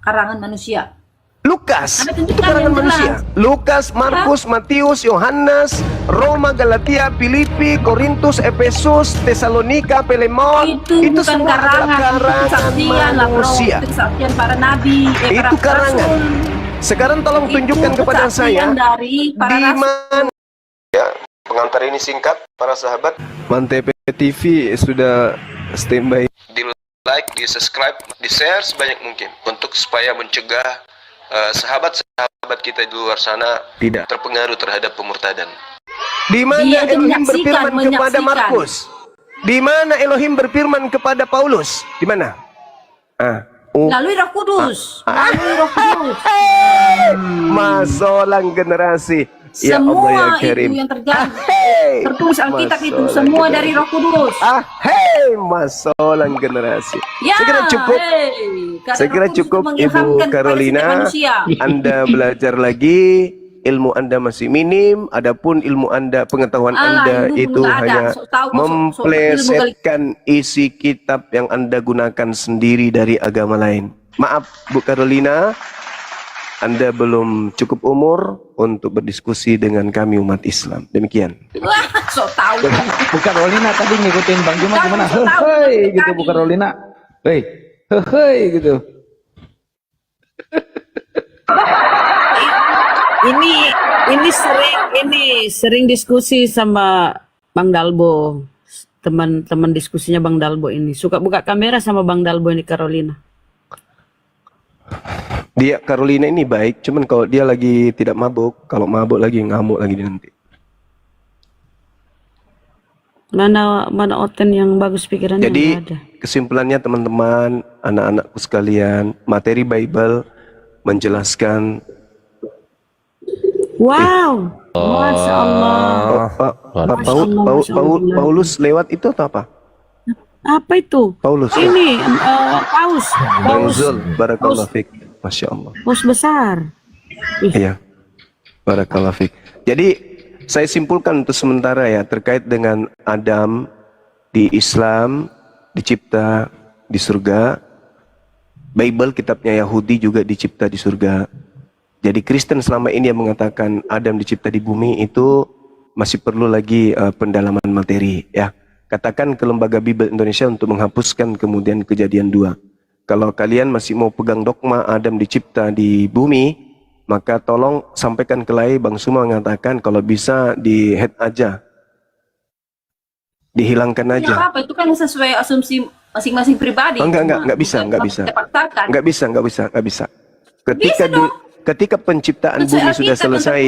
karangan manusia? Lukas Anda itu tunjukkan karangan yang jelas. manusia. Lukas, Markus, Matius, Yohanes, Roma, Galatia, Filipi, Korintus, Efesus, Tesalonika, Filemon, Itu bukan semua adalah karangan, itu karangan kesaksian lah, bro. manusia. Itu kesaksian para nabi, para Itu karangan. rasul. Sekarang tolong Itu tunjukkan kepada saya kesaksian dari para di rasul. mana. Ya, pengantar ini singkat para sahabat. Mantep TV sudah standby. Di like, di subscribe, di share sebanyak mungkin untuk supaya mencegah sahabat-sahabat kita di luar sana tidak terpengaruh terhadap pemurtadan. Di mana Elohim berfirman kepada Markus? Di mana Elohim berfirman kepada Paulus? Di mana? Melalui Roh Kudus. Melalui Roh Kudus. Masolang generasi. Ya Semua Allah ya Karim. itu yang terjadi. Tertulis Alkitab itu semua dari Roh Kudus. Masolang generasi. Ya, Saya kira cukup. Saya kira cukup Ibu Carolina. Anda belajar lagi, ilmu Anda masih minim. Adapun ilmu Anda, pengetahuan Anda itu hanya memplesetkan isi kitab yang Anda gunakan sendiri dari agama lain. Maaf Bu Carolina, Anda belum cukup umur untuk berdiskusi dengan kami umat Islam. Demikian. Wah, so tahu. Bu Carolina tadi ngikutin Bang Juma gimana? Hei gitu Bu Carolina. Hei gitu. Ini sering diskusi sama Bang Dalbo. Teman-teman diskusinya Bang Dalbo ini suka buka kamera sama Bang Dalbo ini Carolina. Dia Carolina ini baik, cuman kalau dia lagi tidak mabuk, kalau mabuk lagi ngamuk lagi dia nanti. Mana Oten yang bagus pikirannya? Jadi ada. kesimpulannya teman-teman, anak-anakku sekalian, materi Bible menjelaskan. Wow, Masya Allah. Paulus lewat itu atau apa? Apa itu? Paulus. Ini Paus. Bangzul, barakallahu fik. Masya Allah. Paus besar. Iya. Barakallahu fik. Jadi saya simpulkan untuk sementara ya terkait dengan Adam di Islam dicipta di surga. Bible kitabnya Yahudi juga dicipta di surga. Jadi Kristen selama ini yang mengatakan Adam dicipta di bumi itu masih perlu lagi pendalaman materi ya. Katakan ke Lembaga Bible Indonesia untuk menghapuskan kemudian Kejadian 2. Kalau kalian masih mau pegang dogma Adam dicipta di bumi, maka tolong sampaikan ke Lai. Bang Suma mengatakan kalau bisa di head aja, dihilangkan aja. Ya, apa itu kan sesuai asumsi masing-masing pribadi. Nggak bisa. Ketika penciptaan bumi sudah selesai,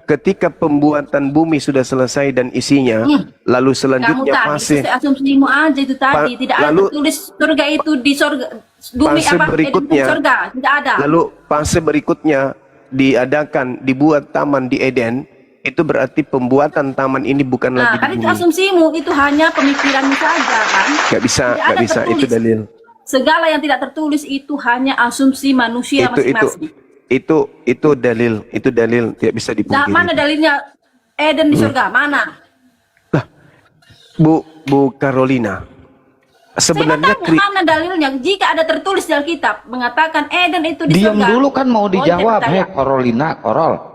ketika pembuatan bumi sudah selesai dan isinya, lalu selanjutnya fase asumsimu aja itu tadi, tidak ada tulis surga itu di surga, bumi fase apa berikutnya, surga, tidak ada. Lalu fase berikutnya dibuat taman di Eden, itu berarti pembuatan taman ini bukan lagi di kan bumi. itu asumsimu, itu hanya pemikiranmu saja kan. Nggak bisa, itu dalil. Segala yang tidak tertulis itu hanya asumsi manusia masing-masing. Itu dalil, tidak bisa dipungkiri. Nah, mana dalilnya Eden di surga? Mana? Lah, Bu Carolina, sebenarnya mana dalilnya? Jika ada tertulis di Alkitab mengatakan Eden itu di surga. Diam dulu kan mau dijawab. Hei Carolina,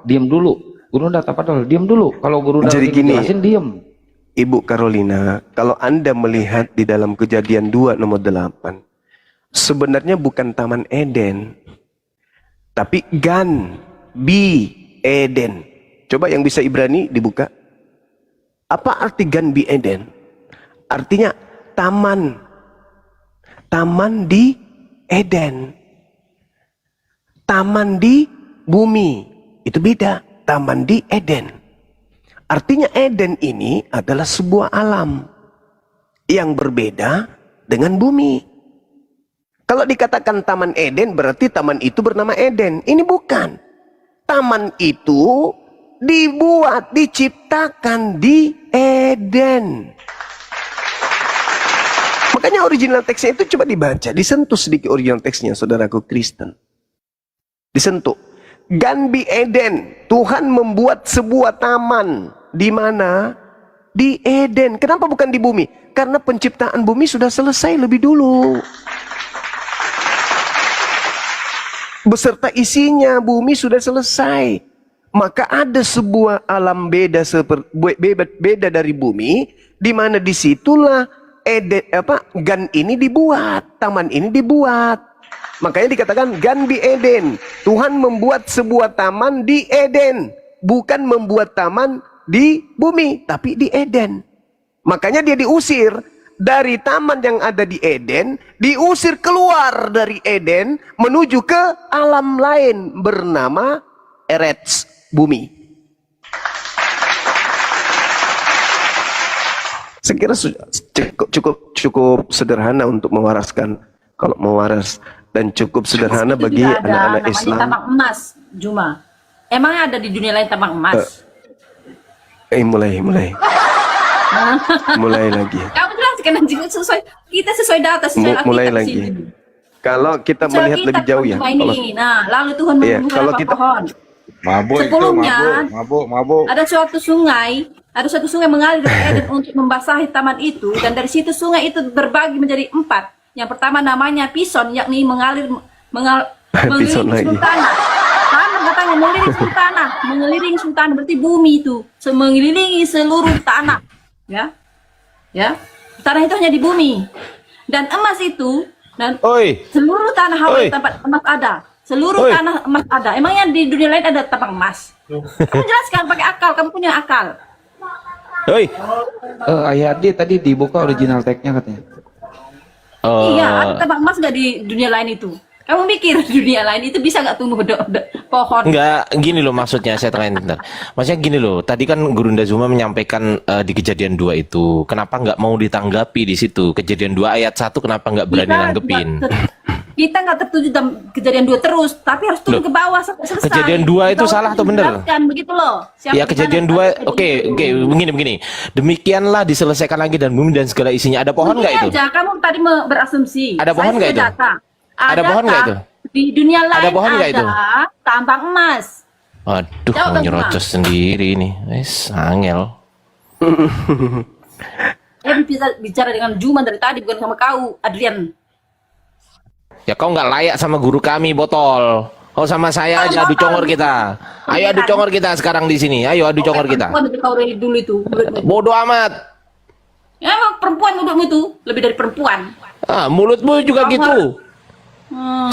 diam dulu. Guru Nda Tapadol, diam dulu. Kalau Guru Nda jelasin diam. Ibu Carolina, kalau Anda melihat di dalam Kejadian 2 nomor 8, sebenarnya bukan Taman Eden, tapi Gan Bi Eden. Coba yang bisa Ibrani dibuka. Apa arti Gan Bi Eden? Artinya taman. Taman di Eden. Taman di bumi. Itu beda. Taman di Eden. Artinya Eden ini adalah sebuah alam yang berbeda dengan bumi. Kalau dikatakan Taman Eden berarti taman itu bernama Eden. Ini bukan. Taman itu dibuat, diciptakan di Eden. Makanya original teksnya itu coba dibaca. Disentuh sedikit original teksnya, saudaraku Kristen. Disentuh. Gan Bi Eden. Tuhan membuat sebuah taman. Di mana? Di Eden. Kenapa bukan di bumi? Karena penciptaan bumi sudah selesai lebih dulu. beserta isinya, bumi sudah selesai. Maka ada sebuah alam beda beda dari bumi, di mana disitulah Gan ini dibuat, taman ini dibuat. Makanya dikatakan Gan di Eden. Tuhan membuat sebuah taman di Eden, bukan membuat taman di bumi, tapi di Eden. Makanya dia diusir dari taman yang ada di Eden, diusir keluar dari Eden menuju ke alam lain bernama Eretz, bumi. Saya kira cukup sederhana untuk mewaraskan, kalau mewaras, dan cukup sederhana bagi anak-anak Islam. Tapak emas, Juma. Emang ada di dunia lain tapak emas? Mulai lagi. Kamu jelaskan nanti kita sesuai data, sesuai mulai Alkitab lagi. sini. Kalau kita melihat lebih jauh ya. Nah, lalu Tuhan menumbuhkan kalau apa kita pohon. Mabuk Sebelumnya, mabuk. ada suatu sungai mengalir dari Eden untuk membasahi taman itu, dan dari situ sungai itu berbagi menjadi 4. Yang pertama namanya Pison, yakni mengelilingi seluruh tanah. Tanah katanya mengelilingi seluruh tanah, berarti bumi itu mengelilingi seluruh tanah, ya. Tanah itu hanya di bumi. Dan emas itu, dan seluruh tanah Hawa tempat emas ada. Seluruh tanah emas ada. Emangnya di dunia lain ada tapak emas? Kamu jelaskan pakai akal, kamu punya akal. Ayat dia tadi dibuka original tag-nya katanya. Iya, ada tapak emas nggak di dunia lain itu? Kamu mikir di dunia lain itu bisa nggak tumbuh pohon? Enggak, gini loh maksudnya, saya terakhir bentar. Maksudnya gini loh, tadi kan Gurunda Zuma menyampaikan di Kejadian 2 itu, kenapa nggak mau ditanggapi di situ? Kejadian 2 ayat 1 kenapa nggak berani nanggepin? Kita nggak tertuju dalam Kejadian 2 terus, tapi harus turun ke bawah selesai. Kejadian 2 itu salah atau benar? Begitu loh. Ya Kejadian 2, oke, begini. Demikianlah diselesaikan lagi dan bumi dan segala isinya. Ada pohon nggak itu? Aja, kamu tadi berasumsi. Ada pohon nggak itu? Ada pohon nggak itu? Di dunia lain ada pohon nggak itu? Tambang emas. Waduh, mau nyerocos sendiri ini. Angel. Bicara dengan Juma dari tadi, bukan sama kau, Adrian. Ya kau nggak layak sama guru kami, botol. Oh sama saya aja adu congor kita. Ayo adu congor kita sekarang di sini. Ayo adu congor kita. Kau dari dulu itu. Bodoh amat. Ya, emang perempuan mulutmu itu lebih dari perempuan. Mulutmu juga gitu.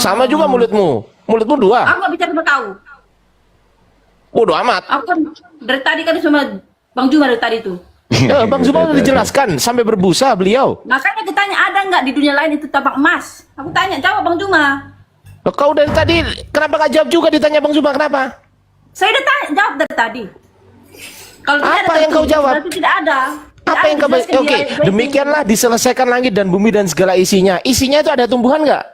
Sama juga mulutmu. Mulutmu 2. Aku nggak bicara sama kau. Bodoh amat. Aku kan dari tadi kan sama Bang Juma dari tadi itu. Bang Zuma udah dijelaskan sampai berbusa beliau. Makanya aku tanya, ada nggak di dunia lain itu tapak emas? Aku tanya, jawab Bang Juma. Kau dari tadi kenapa nggak jawab juga ditanya Bang Zuma, kenapa? Saya udah jawab dari tadi. Kalau apa yang kau jawab? Berarti tidak ada. Apa yang kau? Oke, demikianlah diselesaikan langit dan bumi dan segala isinya. Isinya itu ada tumbuhan nggak?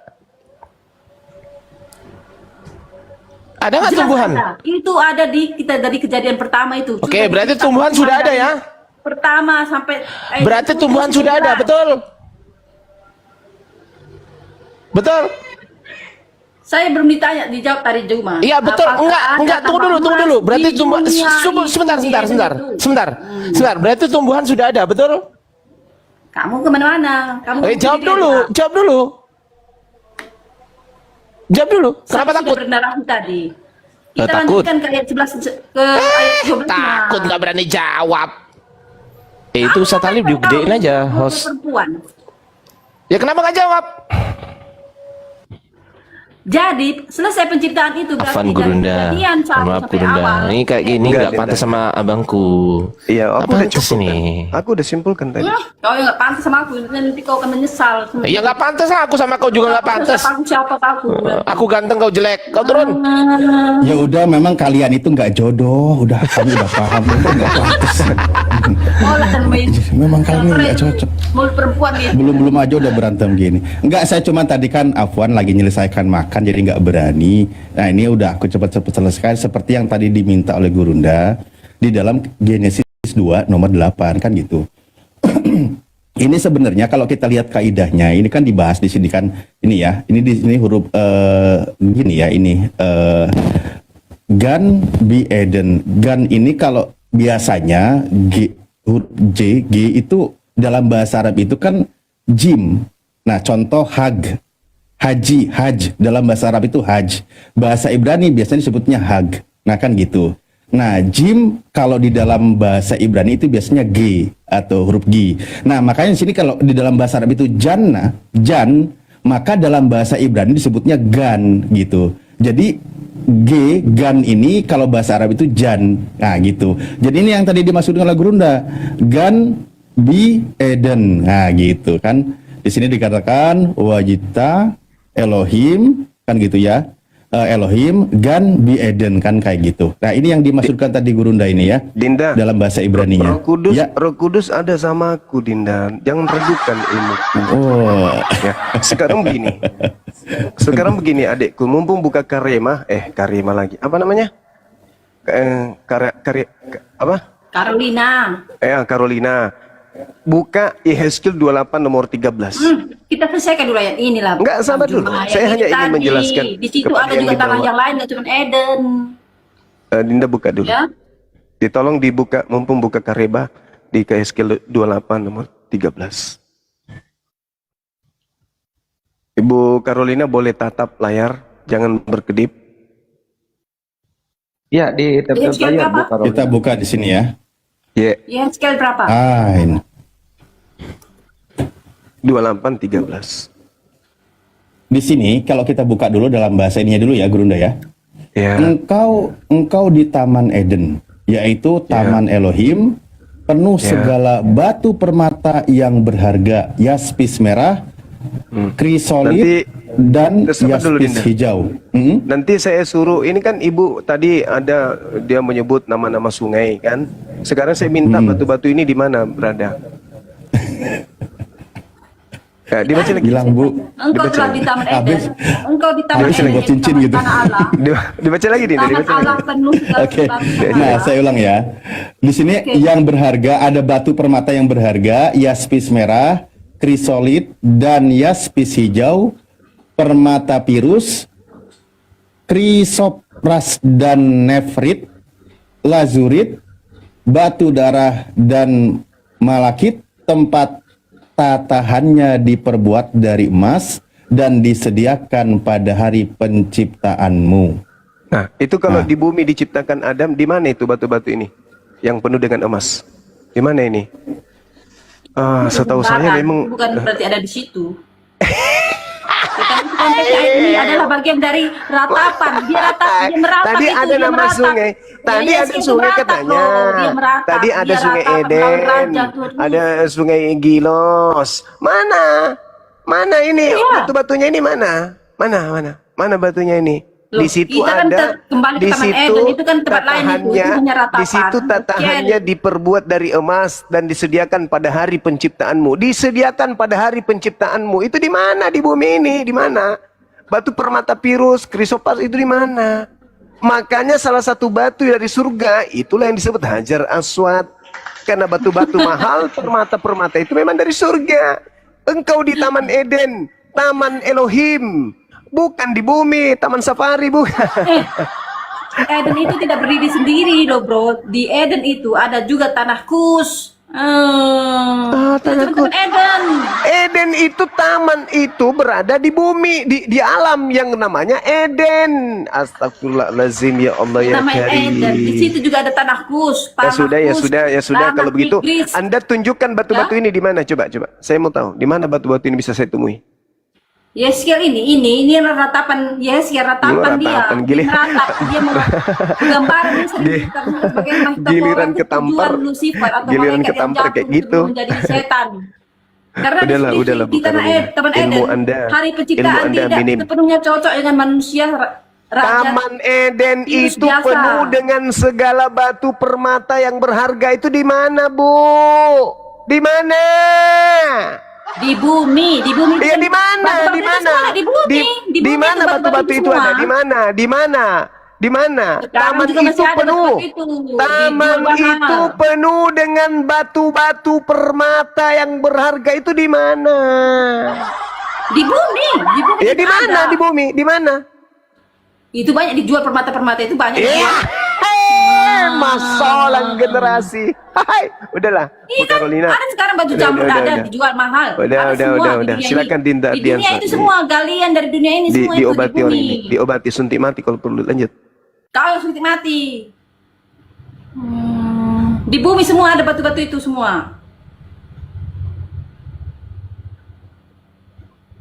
Ada nggak tumbuhan? Ada. Itu ada di kita dari Kejadian pertama itu. Oke, berarti tumbuhan sudah ada ya? Pertama sampai. Berarti tumbuhan sudah ada, betul? Betul? Saya belum dijawab tadi Juma. Iya betul, enggak, tunggu dulu. Berarti tumbuhan, sebentar. Berarti tumbuhan sudah ada, betul? Kamu kemana-mana? Jawab dulu. Kenapa takut? Bernarasi tadi. Kita takut. lanjutkan ke ayat 11 ke ayat 12. Takut nggak berani jawab. Itu Ustaz Talib digedein aja host. Perempuan. Ya kenapa nggak jawab? Jadi selesai penciptaan itu berarti Afan Gurunda, maaf Gurunda. Ini kayak gini nggak pantas sama abangku. Iya, aku udah cukup. Ini. Aku udah simpulkan tadi. Kau yang nggak pantas sama aku, nanti kau akan menyesal. Iya nggak pantas lah, aku sama kau juga nggak pantas. Siapa aku? Aku ganteng, kau jelek. Kau turun. Ya udah, memang kalian itu nggak jodoh. Udah, kami udah paham. Itu nggak pantas. Memang kalian nggak cocok. Mulut perempuan ya. Belum aja udah berantem gini. Enggak, saya cuma tadi kan Afwan lagi menyelesaikan makan jadi nggak berani. Nah ini udah aku cepet-cepet selesai seperti yang tadi diminta oleh Gurunda di dalam Genesis 2 nomor 8 kan gitu. Ini sebenarnya kalau kita lihat kaidahnya ini kan dibahas di sini kan ini ya. Ini di sini huruf gini ya ini Gan bi Eden. Gan ini kalau biasanya huruf G itu dalam bahasa Arab itu kan jim. Nah, contoh hag. haji, haj. Dalam bahasa Arab itu haj. Bahasa Ibrani biasanya disebutnya hag. Nah kan gitu. Nah, jim kalau di dalam bahasa Ibrani itu biasanya G atau huruf G. Nah, makanya di sini kalau di dalam bahasa Arab itu janna, jan, maka dalam bahasa Ibrani disebutnya gan gitu. Jadi G, gan ini kalau bahasa Arab itu jan. Nah, gitu. Jadi ini yang tadi dimaksudkan oleh Gurunda. Gan bi eden. Nah, gitu kan. Di sini dikatakan wajita Elohim kan gitu ya. Elohim gan bi eden kan kayak gitu. Nah, ini yang dimaksudkan tadi Gurunda ini ya. Dinda, Dalam bahasa Ibraninya. Roh Kudus ada sama aku, Dinda. Jangan ragukan ilmuku. Oh. Ya, sekarang begini adekku, mumpung buka Karema lagi. Apa namanya? Apa? Carolina. Carolina. Buka Yehezkiel 28 nomor 13. Kita selesaikan dulu ayat ini lah. Enggak, sabar dulu. Saya hanya ingin menjelaskan Di situ kepada ada yang juga di tanah bawah. yang lain, nggak cuma Eden. Dinda buka dulu. Ya. Tolong dibuka, mumpung buka Kareba di Yehezkiel 28 nomor 13. Ibu Carolina boleh tatap layar, jangan berkedip. Ya, di tab Yehezkiel layar berapa? Bu Carolina. Kita buka di sini ya. Ya, Ya, scale berapa? Ini. 28 13. Di sini kalau kita buka dulu dalam bahasa ininya dulu ya, Gurunda ya. Ya. Engkau di Taman Eden, yaitu Taman Elohim, penuh segala batu permata yang berharga, yaspis merah, krisolit, dan Sabar dulu, yaspis Dinda. hijau. Nanti saya suruh, ini kan ibu tadi ada dia menyebut nama-nama sungai kan. Sekarang saya minta batu-batu ini di mana berada. Ya, dibaca lagi. Bilang Bu, Engkau Dibaca telah lagi. di Taman Eden. Habis. Engkau di Taman Habis Eden. lewat cincin yaitu gitu. Tanah Allah. Dibaca lagi, Dinda, Tanah dibaca Allah lagi. penuh segala Oke. batu Nah, permata. saya ulang ya. Di sini yang berharga ada batu permata yang berharga, yaspis merah, krisolit, dan yaspis hijau, permata pirus, krisopras dan nefrit, lazurit, batu darah dan malakit. Tempat tatahannya diperbuat dari emas dan disediakan pada hari penciptaanmu. Nah, itu kalau di bumi diciptakan Adam, di mana itu batu-batu ini yang penuh dengan emas? Di mana ini? Setahu saya Barat. memang Bukan berarti ada di situ. Kita konteks ayat ini adalah bagian dari ratapan. Dia merata tadi itu, ada dia nama merata. sungai. Tadi Ya, ada itu sungai merata, katanya. bro. Dia merata. Tadi ada Dia sungai rata, Eden. raja, turun. Ada sungai Gilos. Mana? Mana ini? Iya. Batu-batunya ini mana? Mana batunya ini? Loh, Di situ kita kan ada. kembali ke Di Taman situ Eden, itu kan tempat lain itu hanya ratapan. Di situ tatahannya diperbuat dari emas dan disediakan pada hari penciptaanmu. Disediakan pada hari penciptaanmu. Itu di mana di bumi ini? Di mana? Batu permata pirus, krisopas itu di mana? Makanya salah satu batu dari surga itulah yang disebut Hajar Aswad. Karena batu-batu mahal, permata-permata itu memang dari surga. Engkau di Taman Eden, Taman Elohim, bukan di bumi, Taman Safari bukan. Eden itu tidak berdiri sendiri loh bro. Di Eden itu ada juga tanah Kus. Tanah Kus. Eden. Eden itu taman itu berada di bumi, di alam yang namanya Eden. Astagfirullahalazim, ya Allah ya Namanya Karim. Eden. Di situ juga ada tanah Kus. Ya sudah. tanah Kalau begitu, Tigris. Anda tunjukkan batu-batu ini di mana? Coba. Saya mau tahu di mana batu-batu ini bisa saya temui. Yeskel ini ratapan Yeskel ratapan dia. Ratapan, gila. Dia meratap, dia gambaran Giliran ketampar, giliran ketampar kayak gitu. menjadi setan. Karena Udahlah, di Bu tanah Karolina. Taman Ilmu Eden, Anda- hari penciptaan ilmu Anda tidak minim. sepenuhnya cocok dengan manusia. Raja. Taman Eden Virus itu biasa. penuh dengan segala batu permata yang berharga. Itu di mana, Bu? Di mana? Di bumi. Iya, di mana? Batu-batu Di itu mana? semua di bumi. Di mana batu-batu itu semua. ada? Di mana? Di mana? Di mana? Sekarang Taman juga masih itu ada penuh. batu itu. Taman Dijual mahal. itu penuh dengan batu-batu permata yang berharga. Itu di mana? Di bumi. Ya di juga mana? ada. Di bumi? Di mana? Itu banyak dijual permata-permata itu banyak. Iya. dijual. masalah generasi. Hai, udahlah. Iya Bu kan, Carolina. ada sekarang baju Udah, campur udah, ada udah. dijual mahal. Udah, Ada udah, semua udah, di udah. dunia Silakan ini. Dinda Di dunia Dian. itu semua galian dari dunia ini semua itu Diobati di orang bumi. ini. Diobati, suntik mati kalau perlu. Lanjut. Kau yang suntik mati. Di bumi semua ada batu-batu itu semua.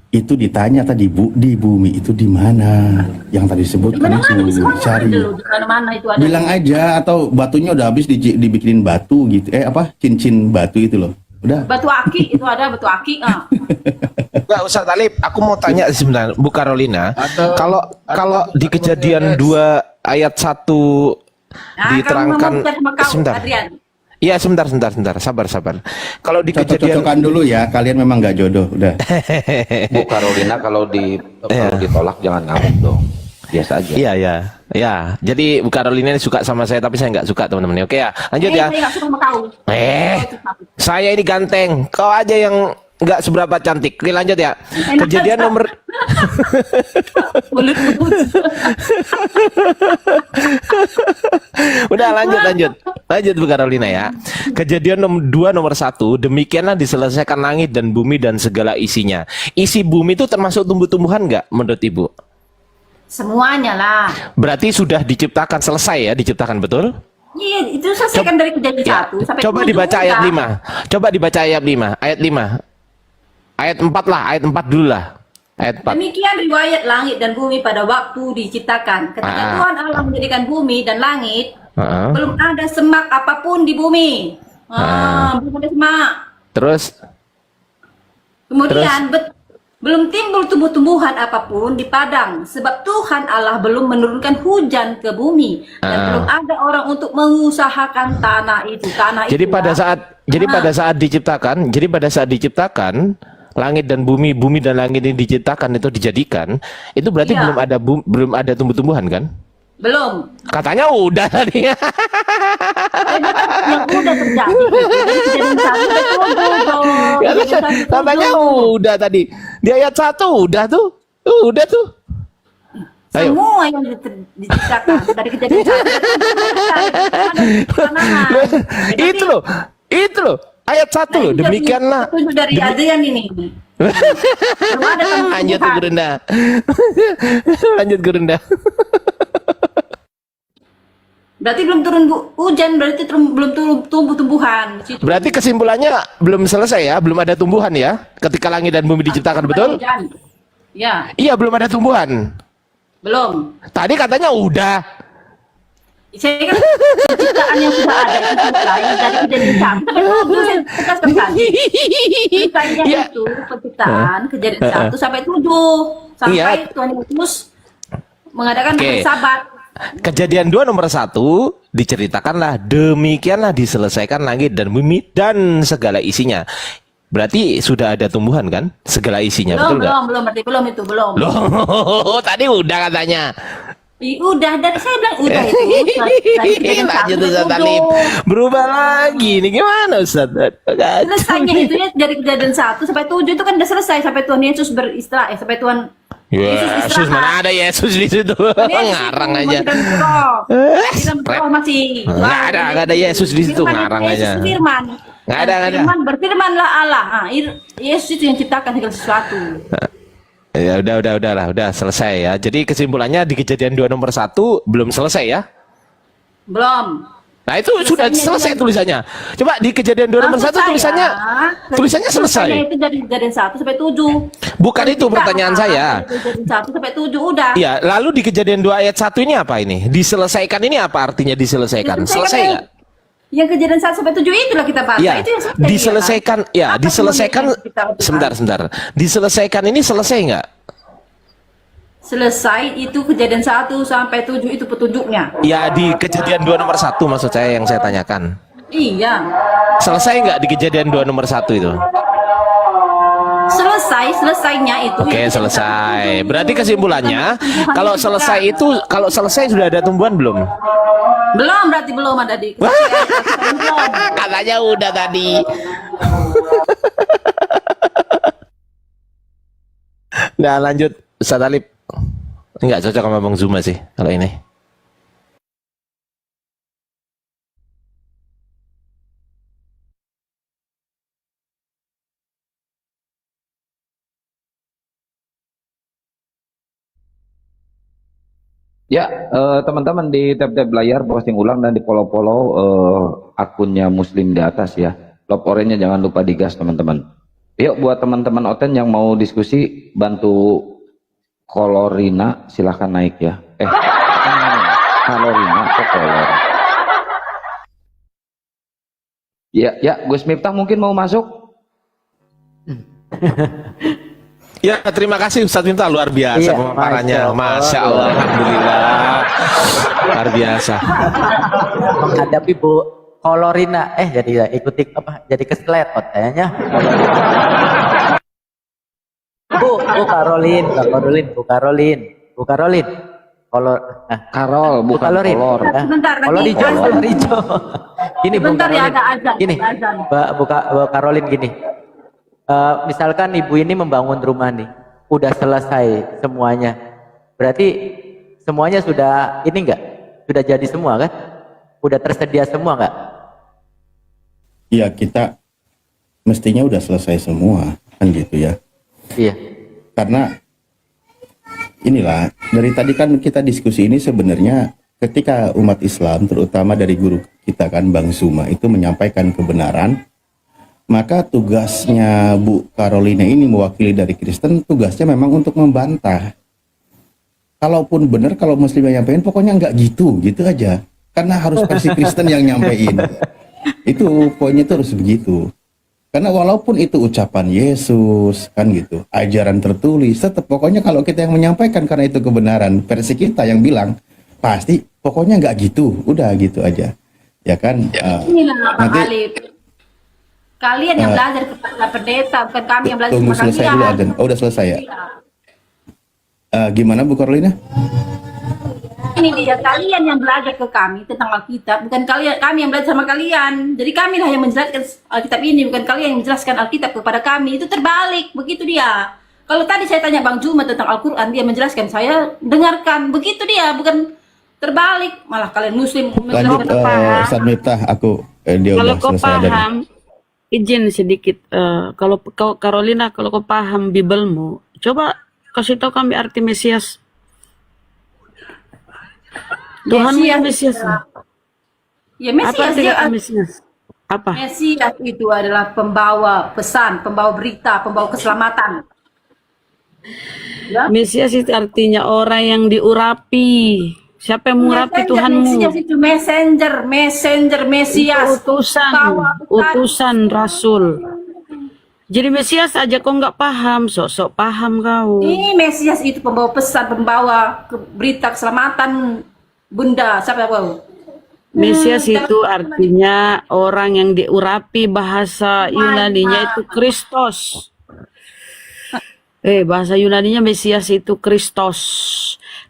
Itu ditanya tadi Bu, di bumi itu di mana? Yang tadi Di disebutkan mana-mana itu semuanya cari. ada loh. Di mana-mana itu ada. Bilang aja atau batunya udah habis dibikinin batu gitu. Cincin batu itu loh. Udah. Batu aki itu ada batu aki. Enggak usah Talib, aku mau tanya sebenarnya Bu Carolina, kalau di Kejadian 2 ayat 1 diterangkan sebentar. Adrian. Iya, sebentar, sabar. Kalau di Kejadian Cocok-cocokan dulu ya. Kalian memang nggak jodoh. Udah. Bu Carolina kalau ditolak jangan ngamuk dong. Biasa aja. Iya. Jadi Bu Carolina ini suka sama saya tapi saya nggak suka teman-teman. Oke ya, lanjut ya. Saya nggak suka sama kau. Saya ini ganteng, kau aja yang nggak seberapa cantik. Oke, lanjut ya. Kejadian nomor Mulut. Udah lanjut Bu Carolina ya. Kejadian nomor 2 nomor 1, demikianlah diselesaikan langit dan bumi dan segala isinya. Isi bumi itu termasuk tumbuh-tumbuhan nggak menurut Ibu? Semuanya lah. Berarti sudah diciptakan, selesai ya, diciptakan, betul? Iya, itu selesaikan dari kejadian Ya. 1 sampai Coba 7 dibaca ayat udah. 5. Coba dibaca ayat 5. Ayat 4 lah, ayat 4 dulu lah. Ayat 4. Demikian riwayat langit dan bumi pada waktu diciptakan. Ketika Tuhan Allah menjadikan bumi dan langit, belum ada semak apapun di bumi. Belum ada semak. Terus Kemudian belum timbul tumbuh-tumbuhan apapun di padang sebab Tuhan Allah belum menurunkan hujan ke bumi dan belum ada orang untuk mengusahakan tanah itu. jadi pada saat diciptakan langit dan bumi dan langit ini diciptakan, itu dijadikan, itu berarti Iya. belum ada tumbuh-tumbuhan kan? Belum. Katanya udah tadi. Yang udah terjadi dari kejadian 1 sampai 7 dong. Katanya udah tadi. Di ayat 1 udah tuh. Udah tuh. Ayo. Semua yang diciptakan dari kejadian 1. Itu loh. Ayat 1 loh. Demikianlah. Itu dari Adrian ini. Belum ada Lanjut tumbuh-tumbuhan. Gurunda. Lanjut Gurunda. Berarti belum turun hujan, berarti belum turun tumbuh-tumbuhan di situ. Berarti kesimpulannya belum selesai ya, belum ada tumbuhan ya, ketika langit dan bumi diciptakan, betul? Hujan. Ya, Iya, belum ada tumbuhan. belum. Tadi katanya udah. Saya kan penciptaan yang sudah ada itu selesai dari kejadian 1 sampai 7 saya tegaskan tadi. Selesainya Iya. itu penciptaan kejadian 1 sampai 7 sampai Iya. Tuhan Yesus mengadakan Oke. hari Sabat. Kejadian 2 nomor 1 diceritakanlah demikianlah diselesaikan langit dan bumi dan segala isinya. Berarti sudah ada tumbuhan kan? Segala isinya, betul nggak? Belum, berarti belum itu, belum. Loh, tadi udah katanya. Udah, dari saya bilang udah itu. Dari kejadian 1 Lanjut sampai Ustaz 7. Talib. Berubah lagi nih, gimana Ustaz? Selesainya itu ya dari kejadian 1 sampai 7 itu kan udah selesai sampai Tuhan Yesus beristirahat, sampai Tuhan Yesus mana ada Yesus di situ? Ngarang aja. Masih. Nggak ada Yesus di situ, ngarang aja. Firman. Nggak ada. Firman, berfirmanlah Allah. Yesus itu yang ciptakan segala sesuatu. Ya udah selesai ya. Jadi kesimpulannya di Kejadian 2 nomor 1 belum selesai ya. Belum. Nah itu sudah selesai tulisannya. Coba di Kejadian 2 nomor 1 tulisannya selesai. Itu dari kejadian 1 sampai 7. Bukan itu pertanyaan saya. Kejadian 1 sampai 7 udah. Iya, lalu di Kejadian 2 ayat 1 ini apa ini? Diselesaikan ini apa artinya diselesaikan? Selesai nggak? Yang kejadian 1 sampai 7 itulah kita bahas. Iya, Itu yang selesai, diselesaikan. ya, Ya, Apa diselesaikan. semuanya yang kita bahas? Sebentar. Diselesaikan ini selesai nggak? Selesai itu kejadian 1 sampai 7 itu petunjuknya. Ya, di Kejadian 2 nomor 1 maksud saya yang saya tanyakan. Iya. Selesai nggak di Kejadian 2 nomor 1 itu? Selesainya itu. Oke, yang selesai. kejadian 1 Berarti kesimpulannya kalau selesai sudah ada tumbuhan belum? belum, berarti belum ada di belum. Katanya udah tadi. Nah, lanjut Ustaz Talib. Enggak cocok sama Bang Zuma sih kalau ini. Ya, teman-teman di tab-tab layar posting ulang dan di follow-follow akunnya Muslim di atas ya. Love orange-nya jangan lupa digas teman-teman. Yuk buat teman-teman Oten yang mau diskusi bantu Kolorina silahkan naik ya. Kalorina atau Kolor. Ya, Gus Miftah mungkin mau masuk. Ya, terima kasih Ustadz Miftah, luar biasa Iya, pemaparannya. Masya Masya Allah. Allah, alhamdulillah. Luar biasa. Menghadapi Bu Kolorina, jadi ikuti apa? Jadi keseletot kayaknya. Bu Karolin. Karol bukan Kolor. Kolor. Sebentar Kolor lagi. hijau. Gini Bu Sebentar ya, Karolin. ada azan. Gini, Azan. Bu Karolin gini. Misalkan ibu ini membangun rumah nih, udah selesai semuanya. Berarti semuanya sudah ini enggak? Sudah jadi semua kan? Udah tersedia semua enggak? Ya kita mestinya udah selesai semua kan gitu ya. Iya. Karena inilah dari tadi kan kita diskusi ini sebenarnya ketika umat Islam terutama dari guru kita kan Bang Zuma itu menyampaikan kebenaran, maka tugasnya Bu Carolina ini mewakili dari Kristen, tugasnya memang untuk membantah. Kalaupun benar kalau Muslim yang nyampein pokoknya nggak gitu aja, karena harus versi Kristen yang nyampein. Itu poinnya itu harus begitu. Karena walaupun itu ucapan Yesus kan gitu, ajaran tertulis, tetap pokoknya kalau kita yang menyampaikan karena itu kebenaran, versi kita yang bilang pasti pokoknya nggak gitu, udah gitu aja, ya kan? Inilah Bang Nanti Alif. Kalian yang belajar kepada pendeta, bukan kami yang belajar tunggu kepada selesai kalian. dulu Aden. Oh udah selesai ya? Iya. Gimana Bu Carolina? Ini dia, kalian yang belajar ke kami tentang Alkitab, bukan kami yang belajar sama kalian. Jadi kamilah yang menjelaskan Alkitab ini, bukan kalian yang menjelaskan Alkitab kepada kami. Itu terbalik, begitu dia. Kalau tadi saya tanya Bang Juma tentang Al-Quran, dia menjelaskan, saya dengarkan. Begitu dia, bukan terbalik. Malah kalian Muslim Lanjut menjelaskan paham. Ustaz Miftah, aku dia Kalau udah kau selesai dari. paham, izin sedikit. Kalau kau Carolina, kalau kau paham Bibelmu, coba kasih tahu kami arti Mesias. Tuhan yang Mesias. Ya Apa Mesias arti dia, kata Mesias? Apa? Mesias itu adalah pembawa pesan, pembawa berita, pembawa keselamatan. Ya? Mesias itu artinya orang yang diurapi. Siapa yang mengurapi Tuhanmu? Mesias itu messenger, Mesias. Itu utusan, Bawa pesan. utusan Rasul. Jadi Mesias aja kau nggak paham, sok-sok paham kau. Ini Mesias itu pembawa pesan, pembawa berita keselamatan. Bunda, siapa tahu? Mesias itu artinya orang yang diurapi, bahasa Yunaninya itu Kristos. Bahasa Yunaninya Mesias itu Kristos.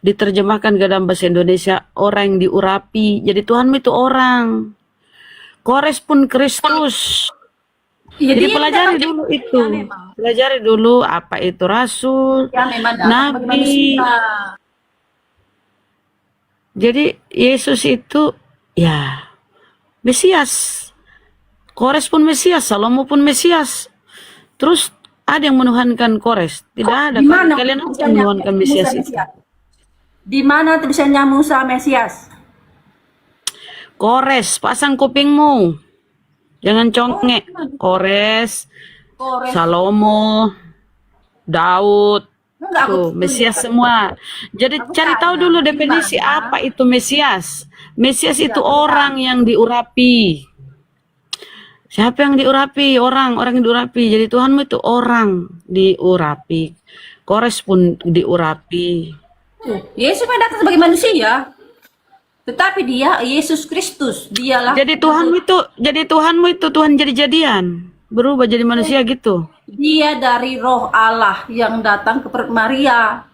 Diterjemahkan ke dalam bahasa Indonesia orang yang diurapi. Jadi Tuhanmu itu orang. Kores pun Kristus. Ya, Jadi dia pelajari memang- dulu itu. Ya, memang. Pelajari dulu apa itu Rasul, Ya, memang datang bagi Nabi. manusia. Jadi Yesus itu ya Mesias. Kores pun Mesias, Salomo pun Mesias. Terus ada yang menuhankan Kores? Tidak ada. Di mana Kalian apa yang tulisannya menuhankan Musa Mesias itu? Di mana tulisannya Musa Mesias? Kores, pasang kupingmu. Jangan congek. Kores, Kores. Salomo, Daud. Enggak, Tuh, Mesias semua. Jadi cari tahu dulu definisi apa itu Mesias. Mesias itu orang yang diurapi. Siapa yang diurapi? Orang yang diurapi. Jadi Tuhanmu itu orang diurapi. Kores pun diurapi. Yesus memang datang sebagai manusia. Tetapi dia Yesus Kristus, dialah Jadi Tuhanmu itu Tuhan jadi-jadian. Berubah jadi manusia gitu. dia dari roh Allah yang datang ke perut Maria.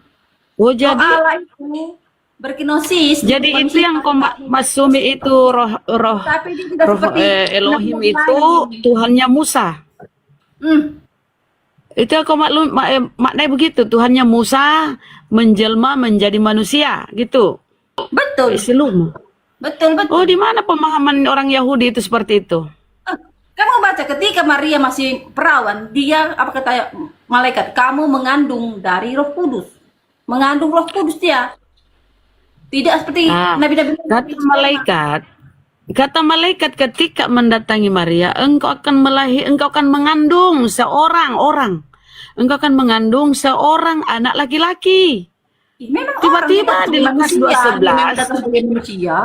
Oh Roh jadi Allah itu berkinosis. jadi itu yang kau masumi itu roh Tapi dia tidak roh seperti Elohim nabi itu lain. Tuhannya Musa. Itu aku maknanya begitu. Tuhannya Musa menjelma menjadi manusia gitu. Betul, Isilumu. betul. Oh, di mana pemahaman orang Yahudi itu seperti itu? Kamu baca ketika Maria masih perawan, dia apa kata malaikat? Kamu mengandung dari Roh Kudus, mengandung Roh Kudus dia. Tidak seperti Ah, nabi-nabi. kata malaikat ketika mendatangi Maria, engkau akan mengandung seorang orang. Engkau akan mengandung seorang anak laki-laki. Memang Tiba-tiba orang, di dia Lukas manusia, dia memang 2:11. datang sebagai manusia.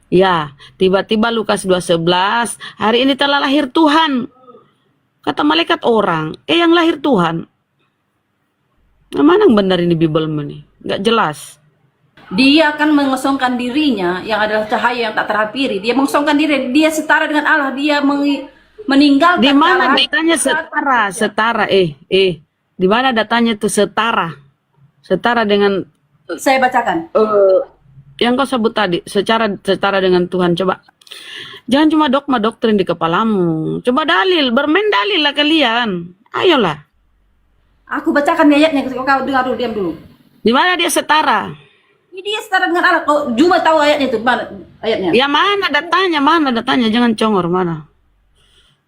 Ya, tiba-tiba Lukas 2:11, hari ini telah lahir Tuhan. Kata malaikat orang, yang lahir Tuhan. Nah, mana yang benar ini Bibelmu nih? Nggak jelas. Dia akan mengosongkan dirinya yang adalah cahaya yang tak terhampiri. Dia mengosongkan diri, dia setara dengan Allah, dia meninggalkan Di mana Allah. datanya setara? Di mana datanya itu setara? Setara dengan Saya bacakan. yang kau sebut tadi, setara dengan Tuhan. Coba. Jangan cuma dogma doktrin di kepalamu. Coba dalil, bermain dalil lah kalian. Ayolah. Aku bacakan ayatnya, kau dengar dulu, diam dulu. Di mana dia setara? Ini dia setara dengan Allah. Kau cuma tahu ayatnya itu, mana ayatnya? Ya mana datanya? Jangan congor, mana?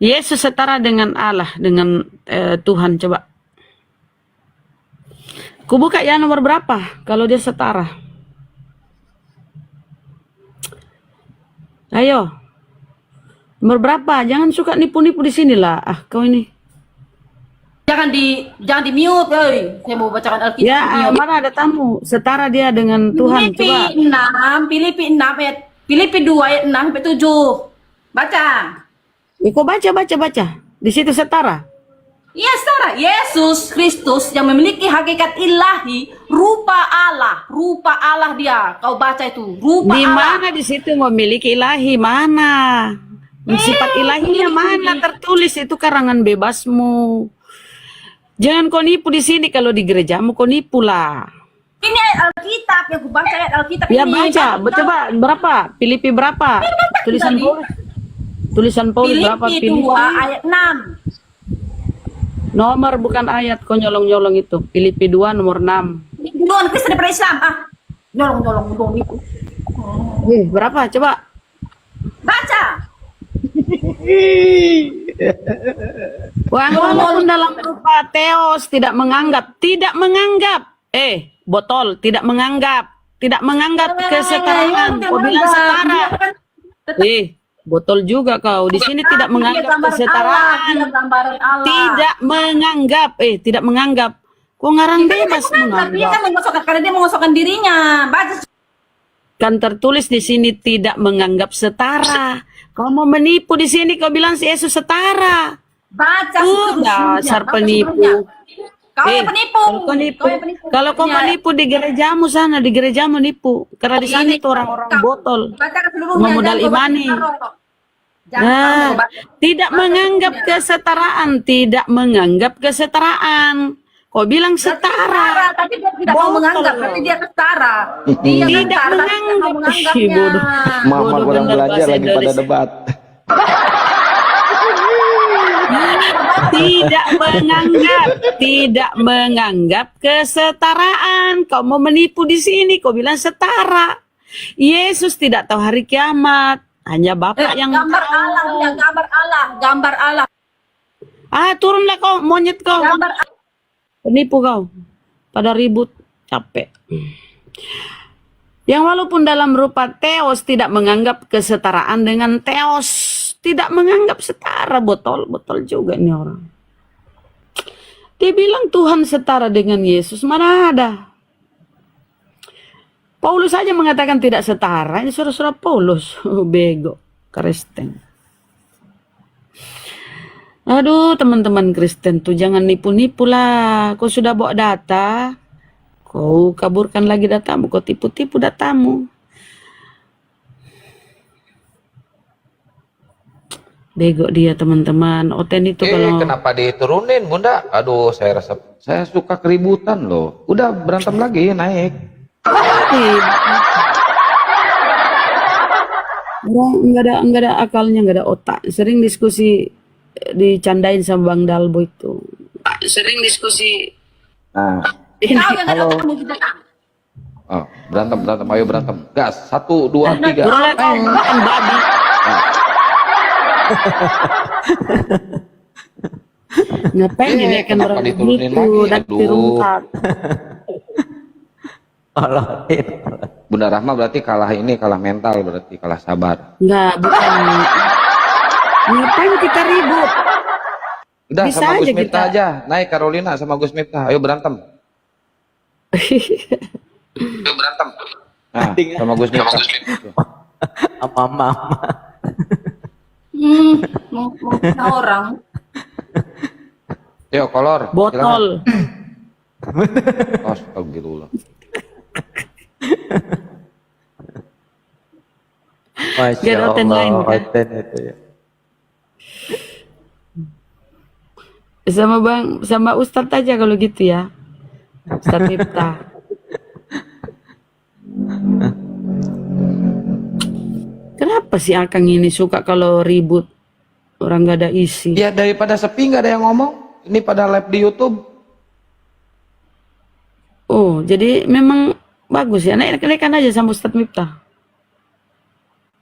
Yesus setara dengan Allah, dengan Tuhan. Coba. Kubuka ya nomor berapa kalau dia setara? Ayo. Nomor berapa? Jangan suka nipu-nipu di sini lah. Ah, kau ini. Jangan di mute, saya mau bacakan Alkitab. Ya, mana ada tamu? Setara dia dengan Tuhan. Coba. Filipi 2 ayat 6 sampai 7. Baca. Kau baca. Di situ setara. Iya, setara. Yesus Kristus yang memiliki hakikat ilahi, rupa Allah dia. Kau baca itu, rupa Di Allah. mana di situ memiliki ilahi? Mana? Sifat ilahinya mana tertulis? Itu karangan bebasmu. Jangan kau nipu di sini, kalau di gerejamu kau nipu lah. Ini ayat Alkitab yang aku baca, ayat Alkitab Ya ini. baca, coba berapa? Filipi berapa? Tulisan tadi. Paulus. Tulisan Paulus berapa? Filipi 2 ayat 6. Nomor bukan ayat, kau nyolong-nyolong itu. Filipi 2 nomor 6. Duluan Kristen daripada Islam. Nyolong itu. Berapa? Coba. Baca. Walaupun dalam rupa teos tidak menganggap, botol, tidak menganggap kesetaraan. Kau bilang setara. Botol juga kau. Di sini tidak menganggap kesetaraan. Tidak menganggap. Kau ngarang bebas Dia menganggap. kan mengosongkan, karena dia mengosongkan dirinya. Baca. Kan tertulis di sini tidak menganggap setara. Kau mau menipu di sini, kau bilang si Yesus setara. Baca Dasar Baca penipu. seluruhnya. Kau yang penipu. Kalau kau Ya. menipu di gerejamu sana, di gerejamu nipu. Karena di sini tuh orang-orang botol. Bacakan seluruhnya. Memodal jangan kau imani. baca. Nah, tidak menganggap kesetaraan. Kau bilang setara. Tapi dia tidak mau Botol. menganggap, tapi dia setara. Dia Tidak setara, tapi menganggap. tidak mau menganggapnya. Bodoh. Mama Bodoh kurang benar belajar bahasa lagi pada Indonesia. debat. Tidak menganggap kesetaraan. Kau mau menipu di sini, kau bilang setara. Yesus tidak tahu hari kiamat, hanya Bapa yang Gambar tahu. Allah, ya, gambar Allah. Turunlah kau, monyet kau. Gambar Penipu kau. Pada ribut, capek. Yang walaupun dalam rupa teos tidak menganggap kesetaraan dengan teos. Tidak menganggap setara, botol juga nih orang. Dia bilang Tuhan setara dengan Yesus, mana ada? Paulus saja mengatakan tidak setara, ini surah-surah Paulus. Bego, Kristen. Aduh, teman-teman Kristen tuh jangan nipu-nipu lah. Kau sudah bawa data, kau kaburkan lagi datamu, kau tipu-tipu datamu. Bego dia teman-teman. Oten itu kalau Kenapa diturunin Bunda? Aduh, saya suka keributan loh. Udah berantem lagi, naik. Enggak ada akalnya, enggak ada otak. Sering diskusi dicandain sama Bang Dalbo itu. Sering diskusi. Nah, kau yang ada Halo. kamu kita. oh, berantem, ayo berantem. Gas, 1, 2, 3. Beroleh kau makan babi. Ngapain ini akan kenapa orang diturunin itu lagi? dan Aduh. dirungkat. Kolorin. Bunda Rahma berarti kalah ini, kalah mental, berarti kalah sabar. Enggak, bukan. Ngapain kita ribut? Udah Bisa sama Gus aja Miftah kita. aja, naik Carolina sama Gus Miftah, ayo berantem. Ayo berantem. Nah, sama Gus Miftah. Sama mama. Mau kena orang. Yuk, kolor. Botol. Astagfirullah. Masya Biar Oten Allah, lain, kan? Oten itu ya. Sama Ustadz aja kalau gitu ya. Ustadz Miftah. Kenapa sih Akang ini suka kalau ribut orang gak ada isi? Ya daripada sepi nggak ada yang ngomong. Ini pada live di YouTube. Oh, jadi memang bagus ya. Naik-naikan aja sama Ustadz Miftah.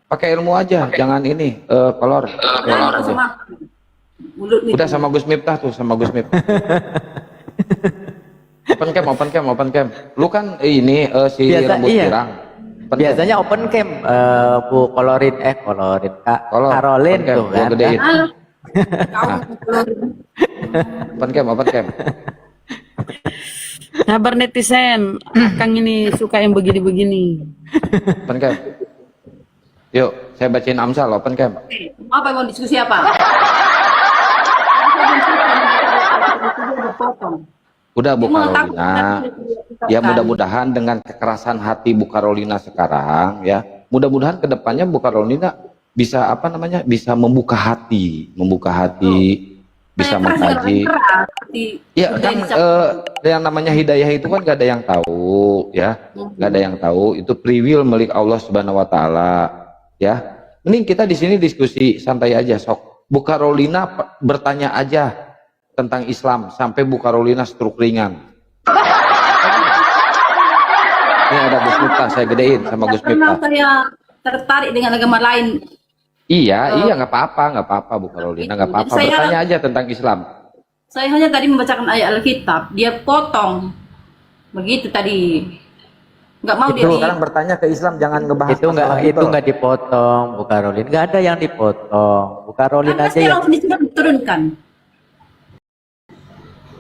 Pakai ilmu aja, jangan ini kolor. Pakai ilmu aja. Sama mulut nih. Udah sama Gus Miftah tuh, sama Gus Miftah. Open cam. Lu kan ini si Biasa, rambut iya. pirang. Open cam. Biasanya open cam, Bu Kolorin, Kak Kolor, Karolin open cam, tuh gua kan. gedein. Halo. Kau Open cam. Sabar netizen. Akang ini suka yang begini-begini. Open cam. Yuk, saya bacain Amsal, open cam. apa mau diskusi apa? Udah Bu Mau takut Carolina. Ya mudah-mudahan dengan kekerasan hati Bu Carolina sekarang ya, mudah-mudahan kedepannya Bu Carolina bisa apa namanya, bisa membuka hati, bisa mengkaji. Ya kan yang namanya hidayah itu kan gak ada yang tahu ya, gak ada yang tahu, itu free will milik Allah Subhanahu Wa Taala ya. Mending kita di sini diskusi santai aja, sok Bu Carolina bertanya aja tentang Islam sampai Bu Carolina stroke ringan. Ini ada Gus Miftah, saya gedein sama Gus Karena Miftah. saya tertarik dengan agama lain. Iya nggak apa-apa Bu Carolina, nggak apa-apa. Saya- Bertanya aja tentang Islam. Saya hanya tadi membacakan ayat Alkitab, dia potong. Begitu tadi. Nggak mau dia Itu di... sekarang bertanya ke Islam, jangan ngebahas Itu nggak dipotong, Bu Karolin. Nggak ada yang dipotong. Bu Karolin Karena aja saya yang langsung diturunkan.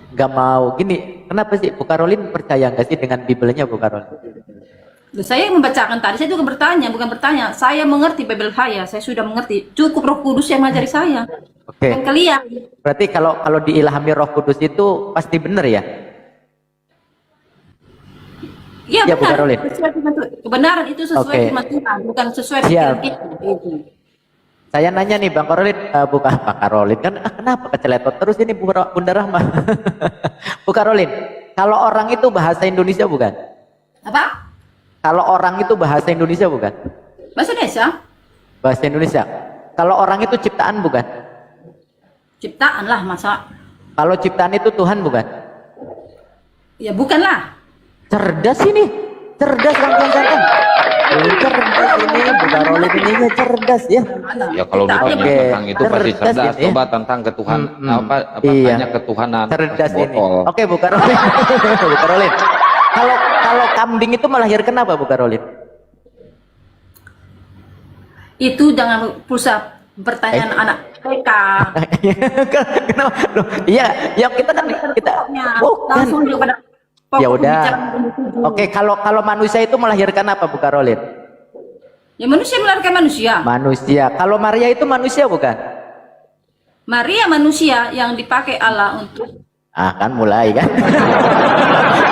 nggak mau. Gini, kenapa sih Bu Karolin percaya nggak sih dengan Bibelnya Bu Karolin? Loh, saya yang membacakan tadi, saya juga bukan bertanya. Saya mengerti Bible saya sudah mengerti. Cukup Roh Kudus yang mengajari saya. Oke. Yang kalian. Berarti kalau diilhami Roh Kudus itu pasti benar ya? Iya Ya, Bu benar. Karolin. Sesuai firman Tuhan. Kebenaran itu sesuai Oke. firman Tuhan, bukan sesuai Siap. pikiran kita. Itu. Saya nanya nih Bang Karolin, bukan Bang Karolin kan kenapa keceletot terus ini Bunda Rahma? Bu Karolin, kalau orang itu bahasa Indonesia bukan? Apa? Kalau orang itu bahasa Indonesia bukan? Bahasa Indonesia? Bahasa Indonesia. Kalau orang itu ciptaan bukan? Ciptaan lah, masa? Kalau ciptaan itu Tuhan bukan? Ya bukanlah. Cerdas ini, cerdas Bang Jantan. Cerdas ini, Bu Karolin ini ya cerdas ya. Ya kalau ditanya Oke. tentang itu pasti Cerdas cerdas. ini. Coba tentang ketuhan, apa Iya. tanya ketuhanan Cerdas atas ini. botol. Oke Bu Karolin. Bu Karolin. Kalau kambing itu melahirkan apa Bu Karolin? Itu jangan pulsa pertanyaan anak TK. Kenapa? Loh, iya, ya kita kan kita Langsung bukan. kepada Ya pokok udah. pembicaraan individu. Oke, kalau manusia itu melahirkan apa Bu Karolin? Ya manusia melahirkan manusia. Manusia. Kalau Maria itu manusia bukan? Maria manusia yang dipakai Allah untuk Kan mulai kan.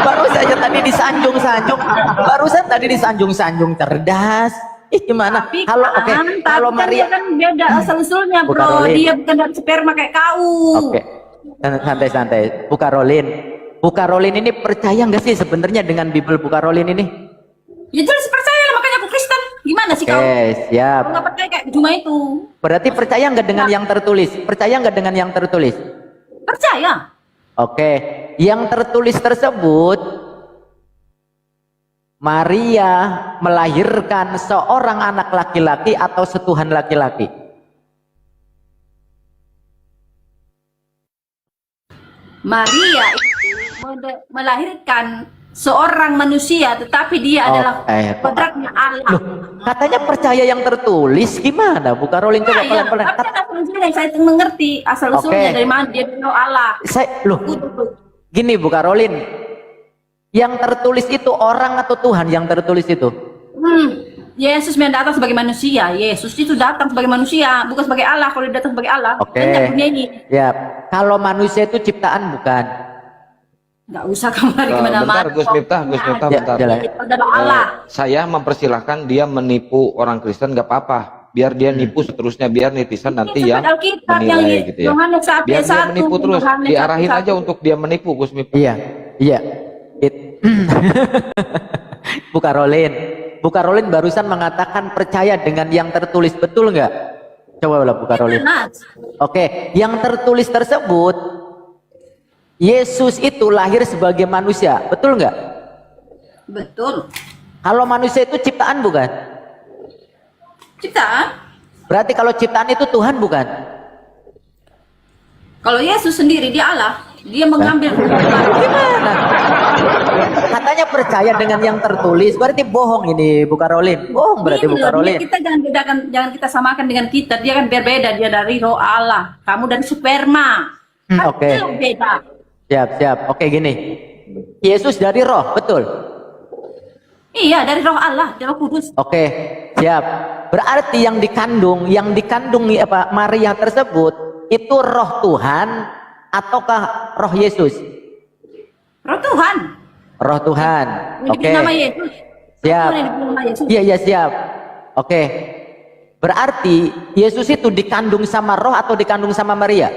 Baru saja tadi disanjung-sanjung. Barusan tadi disanjung-sanjung cerdas. Gimana? Tapi Kalau kan, kalau tapi Maria kan dia beda asal usulnya Bu bro. Karolin. Dia bukan dari sperma kayak kau. Oke. Santai-santai. Bu Karolin. Bu Karolin ini percaya nggak sih sebenarnya dengan Bible Bu Karolin ini? Ya jelas percaya lah, makanya aku Kristen. Gimana sih kau? Siap. Kau nggak percaya kayak cuma itu? Berarti percaya nggak dengan yang tertulis? Percaya nggak dengan yang tertulis? Percaya. Oke, yang tertulis tersebut Maria melahirkan seorang anak laki-laki atau setuhan laki-laki? Maria itu melahirkan seorang manusia, tetapi dia adalah kodratnya Allah. Loh, katanya percaya yang tertulis, gimana Bu Karolin? Coba Iya, pelan-pelan. tapi asal-usulnya saya mengerti asal-usulnya dari mana dia tahu Allah. Loh, gini Bu Karolin, yang tertulis itu orang atau Tuhan yang tertulis itu? Yesus yang datang sebagai manusia. Yesus itu datang sebagai manusia, bukan sebagai Allah. Kalau dia datang sebagai Allah, Oke. banyak dunia ini. Ya, kalau manusia itu ciptaan bukan? Nggak usah kembali kemana-mana. Bentar, Gus Miftah, Ya, bentar. jalan. Itu adalah Allah. Saya mempersilahkan dia menipu orang Kristen, nggak apa-apa. Biar dia nipu seterusnya, biar netizen nanti yang Alkitab yang menilai gitu ya. Yohanes 1 Biar dia ayat 1, menipu terus, Yohanes diarahin 1. aja untuk dia menipu, Gus Miftah. Iya. Bu Karolin barusan mengatakan percaya dengan yang tertulis, betul nggak? Coba Bu Karolin. Jelas. Oke, yang tertulis tersebut Yesus itu lahir sebagai manusia, betul nggak? Betul. Kalau manusia itu ciptaan bukan? Ciptaan. Berarti kalau ciptaan itu Tuhan bukan? Kalau Yesus sendiri dia Allah, dia mengambil Gimana? Katanya percaya dengan yang tertulis, berarti bohong ini Bu Karolin. Bohong berarti Bu Ini loh, Karolin. kita jangan kita samakan dengan kita. Dia kan berbeda, dia dari roh Allah. Kamu dari sperma. Kan Oke. itu beda. Siap. Oke, gini. Yesus dari roh, betul? Iya, dari roh Allah, dari roh kudus. Oke, siap. Berarti yang dikandung Maria tersebut itu roh Tuhan ataukah roh Yesus? Roh Tuhan. Roh Tuhan. Yang Oke. diberi nama Yesus. Siap. Yang diberi nama Yesus. Iya, siap. Oke. Berarti Yesus itu dikandung sama roh atau dikandung sama Maria?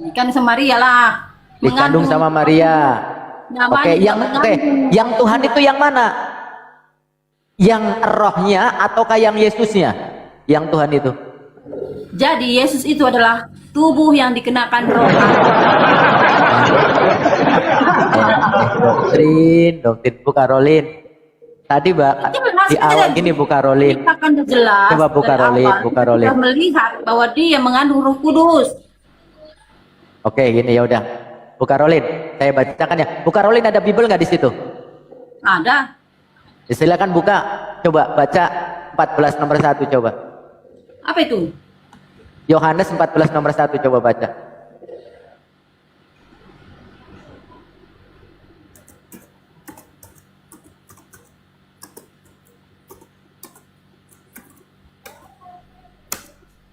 Ikan sama Maria lah. Dikandung sama Maria. Namanya Oke, juga yang Tuhan itu yang mana? Yang rohnya ataukah yang Yesusnya? Yang Tuhan itu. Jadi Yesus itu adalah tubuh yang dikenakan roh. Doktrin Bu Karolin. Tadi di awal gini Bu Karolin. Kita kan jelas. Coba Bu dari Karolin, awal, Bu Karolin. kita melihat bahwa dia mengandung Roh Kudus. Oke, gini ya udah. Bu Karolin, saya bacakan ya. Bu Karolin ada Bible nggak di situ? Ada. Ya, silakan buka. Coba baca 14 nomor 1 coba. Apa itu? Yohanes 14 nomor 1 coba baca.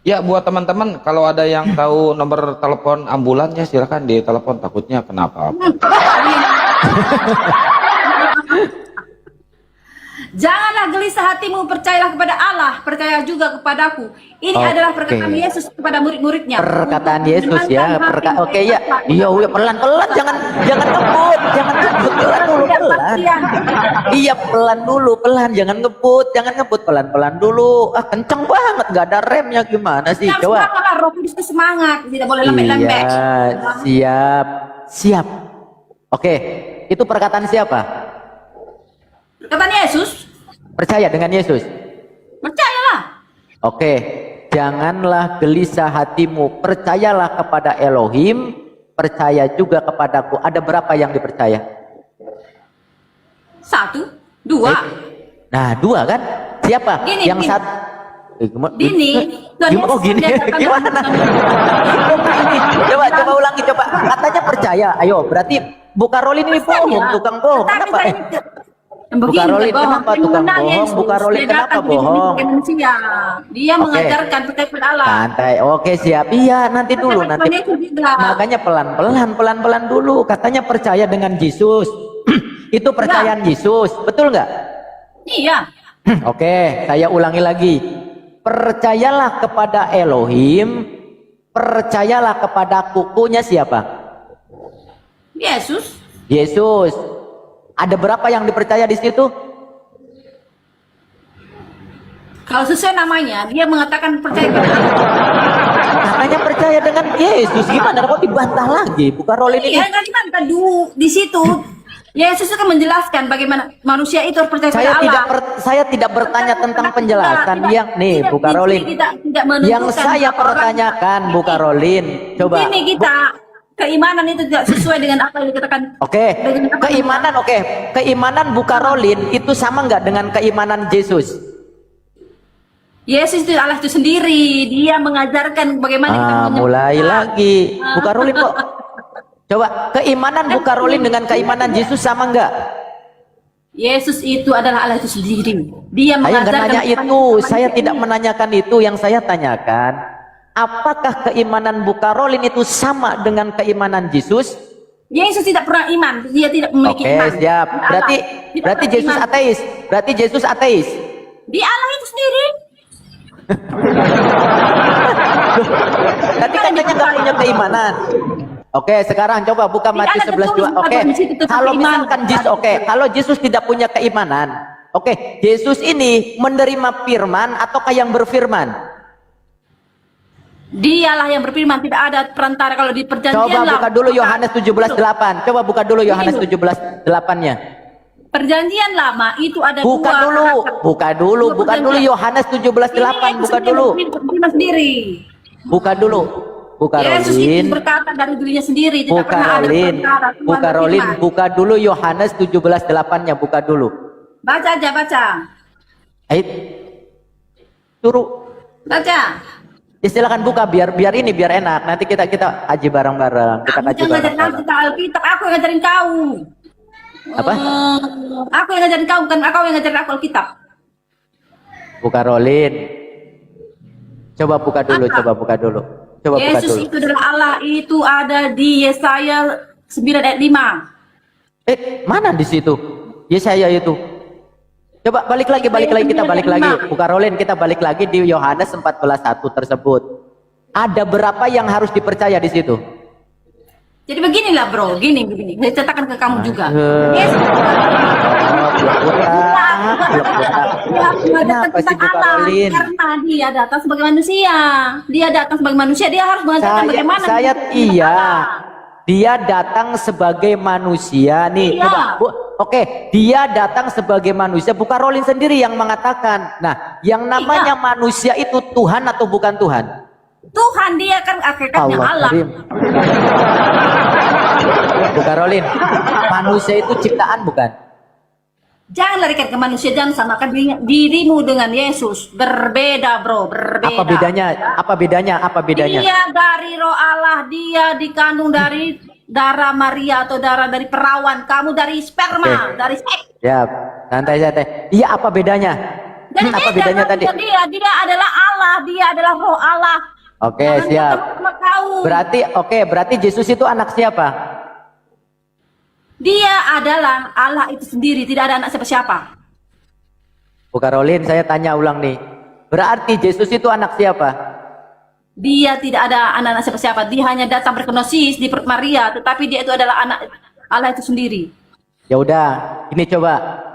Ya, buat teman-teman, kalau ada yang tahu nomor telepon ambulannya, silakan ditelepon. Takutnya kenapa? Janganlah gelisah hatimu, percayalah kepada Allah, percaya juga kepadaku. Ini adalah perkataan Yesus kepada murid-muridnya. Perkataan Yesus ya. Oke ya. Iya, pelan-pelan, jangan ngebut, pelan dulu, pelan. Iya, pelan dulu, pelan, jangan ngebut, pelan-pelan dulu. Kenceng banget, nggak ada remnya, gimana sih? Yang Coba. semangat, Roh Kudus itu semangat, tidak boleh lembek-lembek. Iya, siap. Oke, itu perkataan siapa? Perkataan Yesus, Percaya dengan Yesus. percayalah. Oke, janganlah gelisah hatimu, percayalah kepada Elohim, percaya juga kepadaku. Ada berapa yang dipercaya? 1, 2. Nah, 2 kan? Siapa? Gini, yang gini. satu. Gini. Oh gini, gimana? Oh, gini. Coba ulangi, coba. Katanya percaya. Ayo, berarti Bu Karolin ini bohong, tukang bohong. Kenapa? Bu Karolin, kenapa tukang bohong? Bu Karolin, kenapa bohong? Dia mengajarkan percaya kepada Allah. Santai. Oke, siap. Iya, nanti dulu nanti. Makanya pelan-pelan dulu. Katanya percaya dengan Yesus. Itu percayaan Yesus, betul nggak? Iya. Oke, saya ulangi lagi. Percayalah kepada Elohim, percayalah kepadaku. Punya siapa? Yesus. Yesus. Ada berapa yang dipercaya di situ? Kalau sesuai namanya, dia mengatakan percaya kepada Allah. Katanya percaya dengan Yesus. Gimana? Kok dibantah lagi? Bu Karolin ini. Iya, kan di situ. Yesus akan menjelaskan bagaimana manusia itu harus percaya kepada Allah. Saya tidak bertanya tentang penjelasan yang nih Bu Karolin. Tidak Yang saya pertanyakan Bu Karolin, coba. Ini kita keimanan itu tidak sesuai dengan apa yang dikatakan. Oke, keimanan Bukarolin itu sama nggak dengan keimanan Yesus? Yesus itu Allah itu sendiri. Dia mengajarkan bagaimana kita menyembah. Mulai lagi. Bukarolin kok. Coba, keimanan Bukarolin dengan keimanan Yesus sama nggak? Yesus itu adalah Allah itu sendiri. Dia Saya nggak mengajarkan nanya bagaimana itu. kita Saya tidak menanyakan itu. Yang saya tanyakan, apakah keimanan Bukarolin itu sama dengan keimanan Yesus? Yesus tidak pernah iman. Dia tidak memiliki Oke, iman. siap. Dia Berarti Allah. Tidak berarti pernah Yesus iman. ateis. Berarti Yesus ateis. Dia Allah itu sendiri. Berarti katanya nggak punya keimanan. Oke, sekarang coba buka Tidak Matius ada 11:2. tertulis Oke. di situ tentang Kalau keimanan. misalkan Yesus, kalau Yesus tidak punya keimanan, oke, Yesus ini menerima firman ataukah yang berfirman? Dialah yang berfirman, tidak ada perantara. Kalau di perjanjian Coba buka dulu Yohanes 17:8. Coba buka dulu Yohanes 17:8-nya. Perjanjian lama itu ada Buka dua dulu, karakter. buka dulu, Dua buka dulu perjanjian. Yohanes 17:8, Ini buka Yesus dulu. berfirman sendiri. Buka dulu. Buka Yesus itu Rolin. berkata dari dirinya sendiri, tidak Buka pernah ada Rolin. perantara. Tuhan Buka Rolin, berfirman. buka dulu Yohanes 17:8-nya, buka dulu. Baca aja, baca. Ayo. Suruh. Baca. Ya silakan buka biar ini biar enak. Nanti kita kaji bareng-bareng. Kita Kamu kaji jangan ngajarin aku bareng-bareng. tentang Alkitab, aku yang ngajarin kau. Apa? Aku yang ngajarin kau, bukan kau yang ngajarin aku Alkitab. Buka Rolin. Coba buka dulu, Apa? coba buka dulu. Coba buka Yesus dulu. itu adalah Allah, itu ada di Yesaya 9 ayat 5. Mana di situ? Yesaya itu. Coba balik lagi, kita balik lagi. Buka Rolin, kita balik lagi di Yohanes 14:1 tersebut. Ada berapa yang harus dipercaya di situ? Jadi beginilah bro, gini. Saya ceritakan ke kamu juga. Yesus Kenapa sih Buka Rolin? karena dia datang sebagai manusia. Dia datang sebagai manusia, dia harus mengajarkan bagaimana. Dia datang sebagai manusia nih. Iya. Coba, oke, dia datang sebagai manusia. Buka Rolin sendiri yang mengatakan. Nah, yang namanya manusia itu Tuhan atau bukan Tuhan? Tuhan, dia kan hakikatnya Allah. Karim. Buka Rolin, manusia itu ciptaan bukan? Jangan larikan ke manusia, jangan samakan dirimu dengan Yesus. Berbeda bro, berbeda. Apa bedanya? Dia dari roh Allah, dia dikandung dari darah Maria atau darah dari perawan. Kamu dari sperma, dari seks. Ya, santai. Iya, apa bedanya? Jadi Apa beda bedanya dong, tadi? Dia adalah Allah, dia adalah roh Allah. Oke, Jangan siap. sama kau. Berarti Yesus itu anak siapa? Dia adalah Allah itu sendiri, tidak ada anak siapa-siapa. Buka Rolin, saya tanya ulang nih. Berarti Yesus itu anak siapa? Dia tidak ada anak-anak siapa-siapa. Dia hanya datang berkenosis di perut Maria, tetapi dia itu adalah anak Allah itu sendiri. Ya udah, ini coba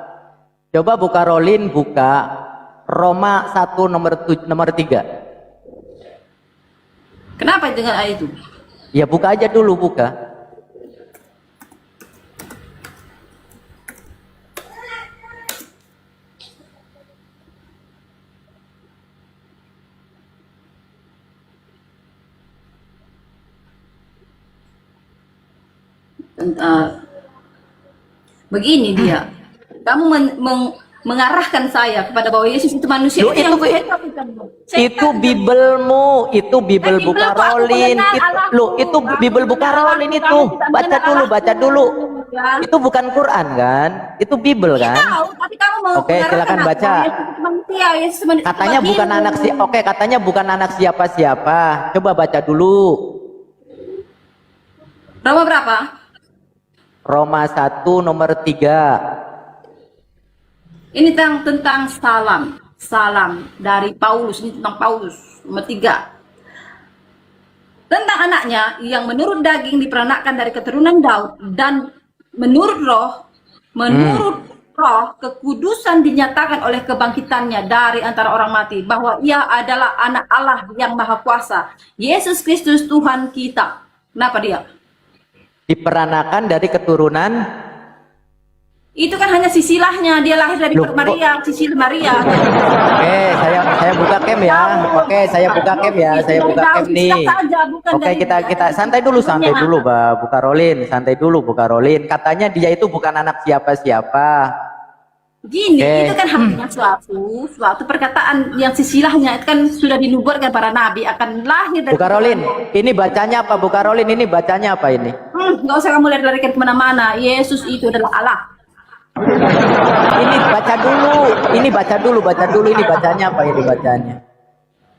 buka Rolin, buka Roma 1 nomor 3. Kenapa dengan ayat itu? Ya buka aja dulu, buka. Begini dia, kamu mengarahkan saya kepada bahwa Yesus itu manusia. Loh, itu Bibelmu, itu Bibel Bibel Buka kok aku Rolin, mengenal Allahku. itu Bibel Aku Buka mengenal Rolin Allahku, itu. kamu tidak Baca mengenal dulu. Allahku. Ya. Itu bukan Quran kan? Itu Bibel kan? Tahu, tapi kamu Oke, silakan mengarahkan baca. aku, Yesus itu manusia, Yesus manusia. Katanya bukan anak katanya bukan anak siapa-siapa. Coba baca dulu. Roma berapa? Roma 1 nomor 3. Ini tentang salam dari Paulus. Ini tentang Paulus nomor 3. Tentang anaknya yang menurut daging diperanakkan dari keturunan Daud dan menurut roh kekudusan dinyatakan oleh kebangkitannya dari antara orang mati, bahwa ia adalah anak Allah yang maha kuasa, Yesus Kristus Tuhan kita. Kenapa dia? Diperanakan dari keturunan. Itu kan hanya sisilahnya, dia lahir dari Loh, perut Maria, sisil Maria. Oke, saya buka cam ya. Oke, saya buka cam ya. Saya buka cam nih. Oke, kita santai dulu, Bu Karolin. Santai dulu, Bu Karolin. Katanya dia itu bukan anak siapa-siapa. Gini, Oke. itu kan haknya suatu perkataan yang sisilahnya itu kan sudah dinubuatkan para nabi akan lahir dari Bu Karolin, ini bacanya apa? Bu Karolin, ini bacanya apa ini? nggak usah kamu lari-larikan kemana-mana. Yesus itu adalah Allah. Ini baca dulu, ini bacanya apa ini bacanya?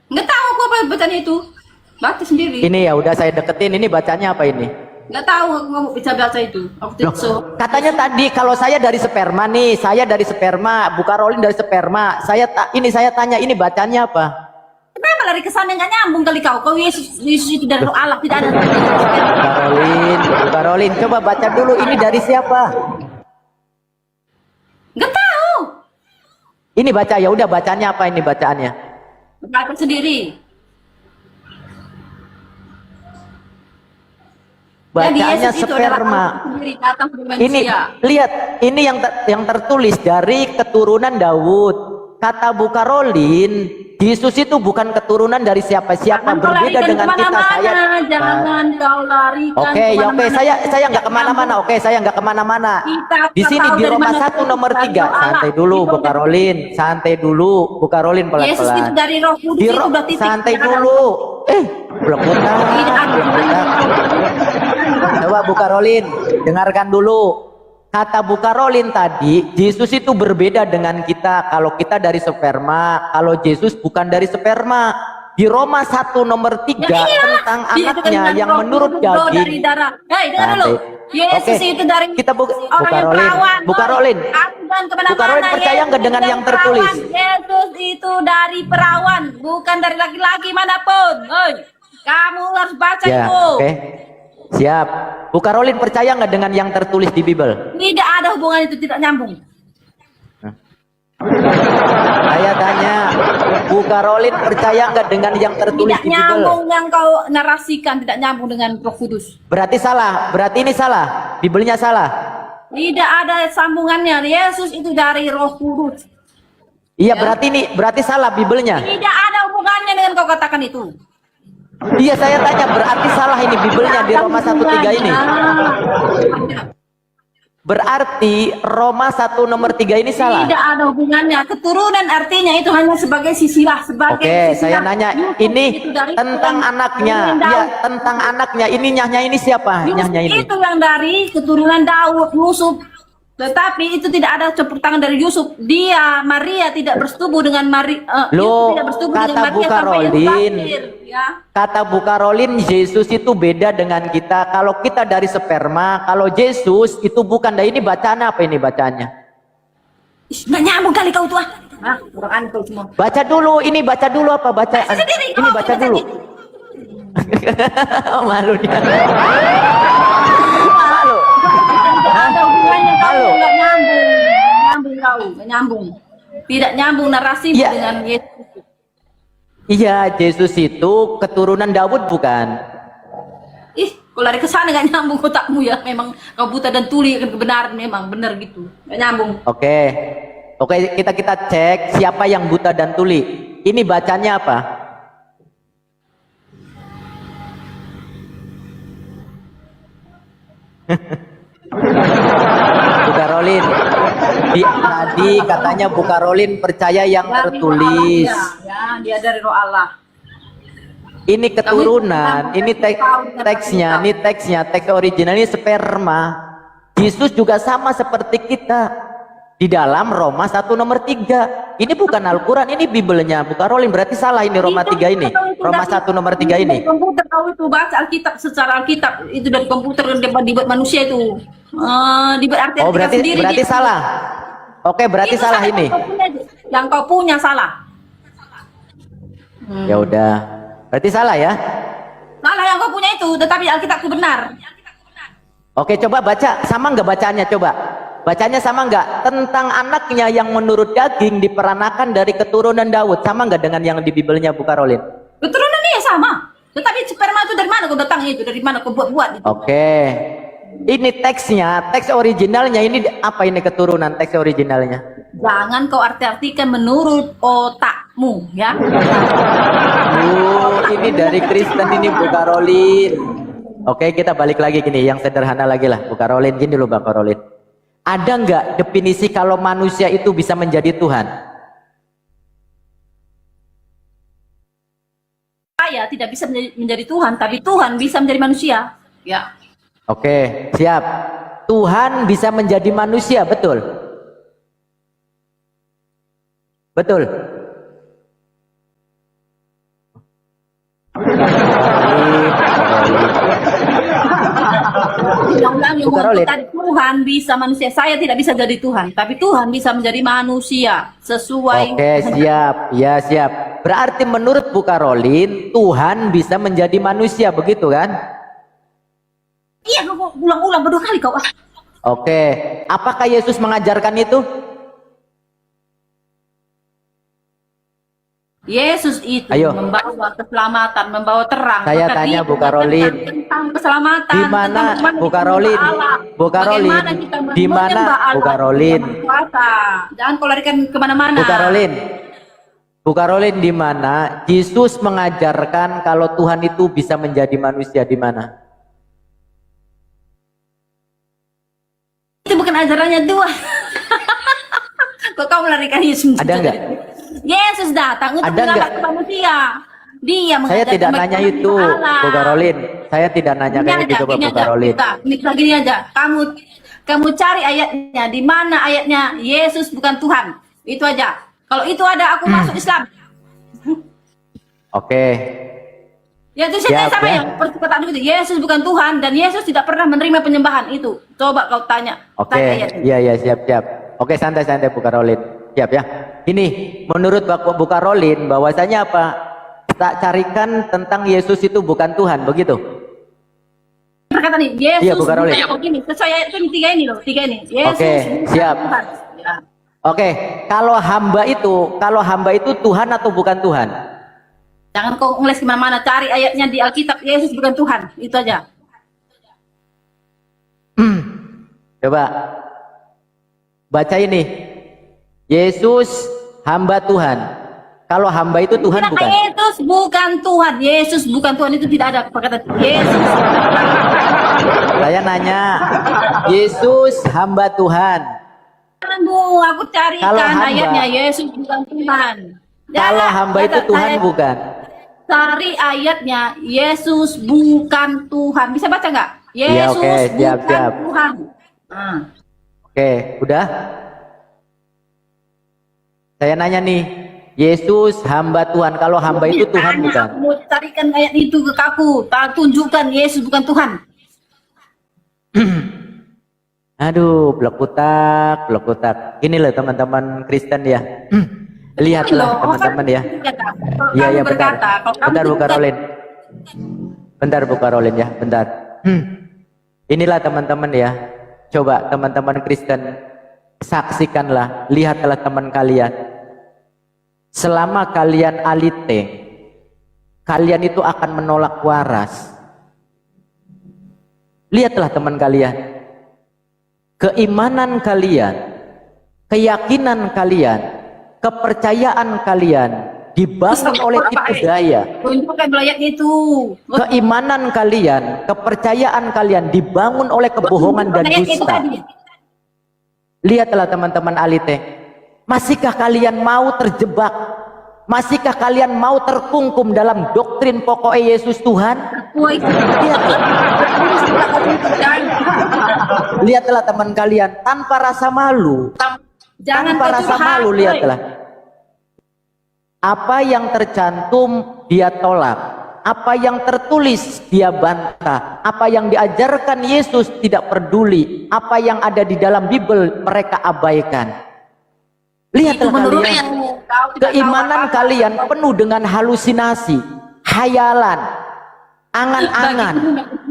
Nggak tahu aku apa bacanya itu. Baca sendiri. Ini ya udah saya deketin, ini bacanya apa ini? Nggak tahu aku nggak bisa baca itu. Aku tidak so. Katanya tadi kalau saya dari sperma nih, saya dari sperma, Bu Karolin dari sperma. Saya tanya ini bacanya apa? Kenapa lari ke sana nggak nyambung kali kau? Kau Yesus itu dari roh Allah, tidak ada. Bu Karolin, coba baca dulu ini dari siapa? Nggak tahu. Ini baca ya udah bacanya apa ini bacaannya? Baca sendiri. Bacaannya Yesus itu adalah sperma. Allah sendiri datang ke manusia. Ini lihat, ini yang tertulis dari keturunan Daud. Kata Bu Karolin, Yesus itu bukan keturunan dari siapa-siapa, Jangan kau berbeda larikan dengan kita. kemana-mana, jangan kau larikan. Oke, ya oke, kemana-mana. saya nggak kemana-mana. Oke, saya nggak kemana-mana. Kita Di sini tahu di dari Roma mana 1 nomor dari 3. Allah. Santai dulu, Itu Bu Karolin. Santai dulu, Bu Karolin Yesus itu pelan-pelan. dari Roh Kudus Di itu udah titik. santai Jangan dulu. Belum putar. Tidak ada. Belum putar. Coba Bu Karolin, dengarkan dulu. Kata Bu Karolin tadi, Yesus itu berbeda dengan kita. Kalau kita dari sperma, kalau Yesus bukan dari sperma. Di Roma 1 nomor 3 tentang Dia itu anaknya dengan yang Roh menurut Kudus, Roh dari daging. darah. Hei, dengar dulu. Yesus Oke. itu dari Kita orang yang Karolin, perawan. Bu Karolin. Bukan kemana-mana. Bu Karolin percaya Yesus nggak dengan itu yang dari tertulis? perawan. Yesus itu dari perawan, bukan dari laki-laki manapun. Hei, kamu harus baca Ya, itu. oke. Siap. Bu Karolin percaya nggak dengan yang tertulis di Bible? Tidak ada hubungan itu, tidak nyambung. Saya tanya, Bu Karolin percaya nggak dengan yang tertulis Tidak di Bible? nyambung yang kau narasikan, tidak nyambung dengan Roh Kudus. Berarti salah. Berarti ini salah. Bibelnya salah. Tidak ada sambungannya. Yesus itu dari Roh Kudus. Iya, berarti salah Bibelnya. Tidak ada hubungannya dengan kau katakan itu. Iya, saya tanya berarti salah ini Bibelnya di Roma 1:3 ini. Berarti Roma 1 nomor 3 ini salah. Tidak ada hubungannya. Keturunan artinya itu hanya sebagai sisilah, sebagai Oke, saya sisilah. nanya Yusuf ini itu dari tentang keturunan anaknya. Daud. Iya, tentang anaknya. Ini nyahnya ini siapa? Yusuf Nyahnya ini. itu yang dari keturunan Daud, Yusuf. Tetapi itu tidak ada campur tangan dari Yusuf. Dia, Maria tidak bersetubuh dengan Maria. Loh, tidak bersetubuh kata dengan Bu Maria sampai Karolin. Yesus lahir, ya. Kata Bu Karolin, Yesus itu beda dengan kita. Kalau kita dari sperma, kalau Yesus itu bukan. Nah, ini bacaan apa ini bacaannya? Ih, nggak nyambung kali kau tuh. Ah, orang aneh kau semua. Baca dulu, ini baca dulu apa bacaan? Sendiri, Ini oh, baca baca dulu. sendiri. Malu dia. Tidak ada hubungannya kau, Halo. nggak nyambung. Nyambung kau, nggak nyambung. Tidak nyambung narasi Iya. dengan Yesus. Iya, Yesus itu keturunan Daud bukan? Ih, kau lari ke sana nggak nyambung kotakmu ya. Memang kau buta dan tuli akan kebenaran, memang benar gitu. Nggak nyambung. Oke. Oke, kita cek siapa yang buta dan tuli. Ini bacanya apa? Bu Karolin. Tadi katanya Bu Karolin percaya yang Dari roh tertulis. Allah, ya, dia dari roh Allah. Ini keturunan, ini teksnya, teks original ini sperma. Yesus juga sama seperti kita. Di dalam Roma 1 nomor 3. Ini bukan Al-Quran, ini Bibelnya. Bu Karolin berarti salah ini Roma 3 ini. Roma 1 nomor 3 ini. Dari komputer kau itu baca Alkitab secara Alkitab itu dari komputer dibuat manusia itu. Dibuat arti Oh berarti sendiri. salah. Oke berarti Itu salah ini. Yang kau punya salah. Ya udah. Berarti salah ya. Salah yang kau punya itu, tetapi Alkitab itu benar. Oke coba baca, sama nggak bacaannya coba? Bacanya sama nggak? Tentang anaknya yang menurut daging diperanakan dari keturunan Daud. Sama nggak dengan yang di Bibelnya Bu Karolin? Keturunan dia sama. Tetapi sperma itu dari mana kau datang itu? Dari mana kau buat-buat itu? Oke. Ini teksnya, teks originalnya ini apa ini keturunan teks originalnya? Jangan kau arti-artikan menurut otakmu ya. Ini dari Kristen ini Bu Karolin. Oke, kita balik lagi gini, yang sederhana lagi lah Bu Karolin. Gini loh Bang Karolin. Ada nggak definisi kalau manusia itu bisa menjadi Tuhan? Saya tidak bisa menjadi Tuhan, tapi Tuhan bisa menjadi manusia. Ya. Oke, siap. Tuhan bisa menjadi manusia, betul? Betul. Bu Karolin. Tuhan bisa manusia. Saya tidak bisa jadi Tuhan, tapi Tuhan bisa menjadi manusia sesuai. Oke, siap. Ya, siap. Berarti menurut Bu Karolin, Tuhan bisa menjadi manusia, begitu kan? Iya, kau ulang-ulang berdua kali kau. Oke, apakah Yesus mengajarkan itu? Yesus itu Ayo. membawa keselamatan, membawa terang. Saya Maka tanya dia Bu Karolin. tentang keselamatan. Di mana tentang Bu Karolin? Bu Karolin. Bagaimana kita Di mana menyembah Allah, Bu Karolin? kita berpuasa. Jangan kau larikan kemana-mana. Bu Karolin. Bu Karolin, di mana Yesus mengajarkan kalau Tuhan itu bisa menjadi manusia, di mana? Itu bukan ajarannya Tuhan. Kok kau melarikan Yesus? Ada nggak? Yesus datang untuk Ada nggak? menyelamatkan manusia. Dia Saya mengajarkan tidak nanya mereka itu, Allah. Bu Karolin. Saya tidak nanya Gini kayak aja, gitu, gini Bu aja. Karolin. Kita gini aja. Kamu cari ayatnya. Di mana ayatnya Yesus bukan Tuhan? Itu aja. Kalau itu ada, aku masuk Islam. Oke. Ya itu saya Siap, sama ya. yang perkataan itu. Yesus bukan Tuhan dan Yesus tidak pernah menerima penyembahan itu. Coba kau tanya. Oke, Tanya ayatnya. iya siap. Oke, santai-santai Bu Karolin. Siap ya. Ini menurut Bu Karolin bahwasanya apa? Tak carikan tentang Yesus itu bukan Tuhan, begitu? Perkataan ini Yesus Iya, Bu Karolin. bukan begini. Sesuai ayat ini tiga ini loh, tiga ini. Yesus Oke, bukan siap. Tuhan. Ya. Oke, kalau hamba itu Tuhan atau bukan Tuhan? Jangan kau ngeles kemana-mana. Cari ayatnya di Alkitab. Yesus bukan Tuhan. Itu aja. Coba baca ini. Yesus hamba Tuhan. Kalau hamba itu Tuhan Tidak, bukan? Yesus bukan Tuhan. Yesus bukan Tuhan, itu tidak ada perkataan Yesus. Saya nanya, Yesus hamba Tuhan. Jangan Bu, aku carikan Kalau hamba- ayatnya Yesus bukan Tuhan. Kalau Jangan, hamba itu jangan. Tuhan Saya bukan? Cari ayatnya Yesus bukan Tuhan. Bisa baca nggak? Yesus Iya, oke, siap, bukan siap. Tuhan. Nah. Oke, udah? Saya nanya nih, Yesus hamba Tuhan. Kalau hamba itu Tuhan bukan? Aku mau carikan ayat itu ke kaku. Tunjukkan Yesus bukan Tuhan. Aduh, blok kutak. Ini loh teman-teman Kristen ya. Lihatlah teman-teman ya. Iya, bentar. Bentar Bu Karolin. Bentar Bu Karolin ya, bentar. Inilah teman-teman ya. Coba teman-teman Kristen saksikanlah, lihatlah teman kalian. Selama kalian alite, kalian itu akan menolak waras. Lihatlah teman kalian. Keimanan kalian, keyakinan kalian, kepercayaan kalian dibangun oleh tipu daya. Tunjukkan ayatnya itu. Keimanan kalian, kepercayaan kalian dibangun oleh kebohongan dan Ayat itu dusta. tadi. Lihatlah teman-teman alite, masihkah kalian mau terjebak? Masihkah kalian mau terkungkum dalam doktrin pokoknya Yesus Tuhan? Wah, itu. Lihatlah. Lihatlah teman kalian, tanpa rasa malu. Jangan Tanpa rasa curhat, malu, woi. lihatlah. Apa yang tercantum dia tolak. Apa yang tertulis dia bantah. Apa yang diajarkan Yesus tidak peduli. Apa yang ada di dalam Bible mereka abaikan. Lihatlah menurut kalian. yang kau tidak Keimanan tahu kalian penuh dengan halusinasi, hayalan, angan-angan,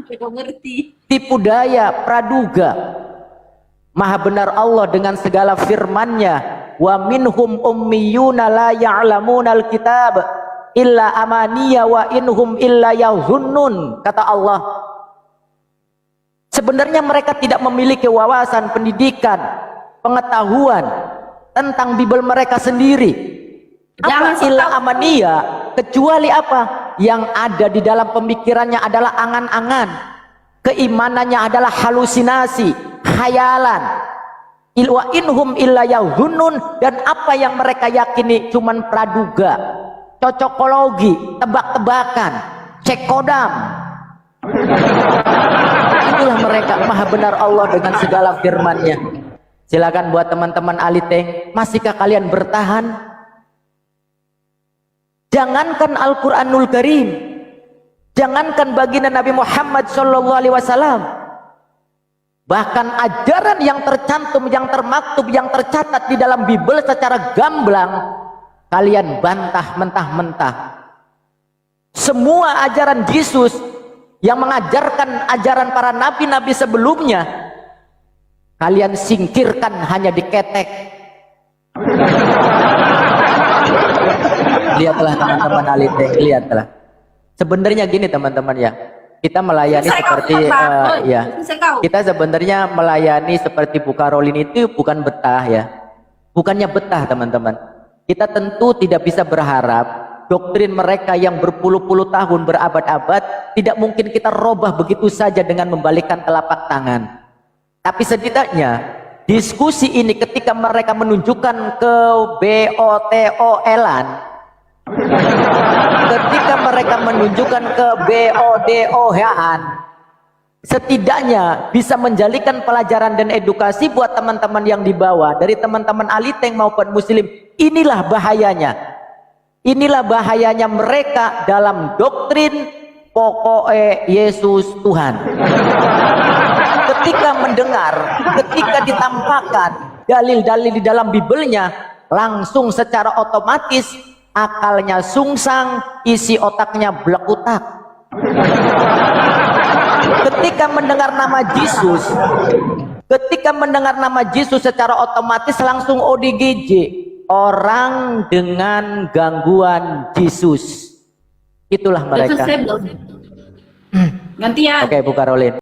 Kau ngerti. tipu daya, praduga. Maha benar Allah dengan segala firman-Nya, wa minhum ummiyuna la ya'lamunal kitab illa amaniya wa inhum illa yazunnun, kata Allah. Sebenarnya mereka tidak memiliki wawasan, pendidikan, pengetahuan tentang Bible mereka sendiri. Jangan Apa ilah amania, kecuali apa? Yang ada di dalam pemikirannya adalah angan-angan. Keimanannya adalah halusinasi, khayalan. Wa inhum illa yahunun, dan apa yang mereka yakini cuman praduga, cocokologi, tebak-tebakan, cek kodam. Itulah mereka. Maha benar Allah dengan segala firman-Nya. Silakan buat teman-teman Aliteng, masihkah kalian bertahan? Jangankan Al-Quranul Karim, jangankan baginda Nabi Muhammad SAW, bahkan ajaran yang tercantum, yang termaktub, yang tercatat di dalam Bible secara gamblang, kalian bantah mentah-mentah. Semua ajaran Yesus yang mengajarkan ajaran para nabi-nabi sebelumnya, kalian singkirkan hanya diketek. Lihatlah teman-teman Aliteng, lihatlah. Sebenarnya gini teman-teman ya, kita melayani seperti ya, kita sebenarnya melayani seperti Bu Karolin itu bukan betah ya, bukannya betah teman-teman. Kita tentu tidak bisa berharap doktrin mereka yang berpuluh-puluh tahun, berabad-abad, tidak mungkin kita robah begitu saja dengan membalikkan telapak tangan. Tapi setidaknya diskusi ini ketika mereka menunjukkan ke BOTOL-an, ketika mereka menunjukkan ke BODOH-an, setidaknya bisa menjadikan pelajaran dan edukasi buat teman-teman yang di bawah, dari teman-teman Aliteng maupun Muslim. Inilah bahayanya. Inilah bahayanya mereka dalam doktrin pokoknya Yesus Tuhan. Ketika mendengar, ketika ditampakkan dalil-dalil di dalam Bibelnya, langsung secara otomatis akalnya sungsang, isi otaknya blekutak. Ketika mendengar nama Yesus, ketika mendengar nama Yesus secara otomatis langsung ODGJ, orang dengan gangguan Yesus. Itulah mereka. Gantian. Oke, Bu Karolin.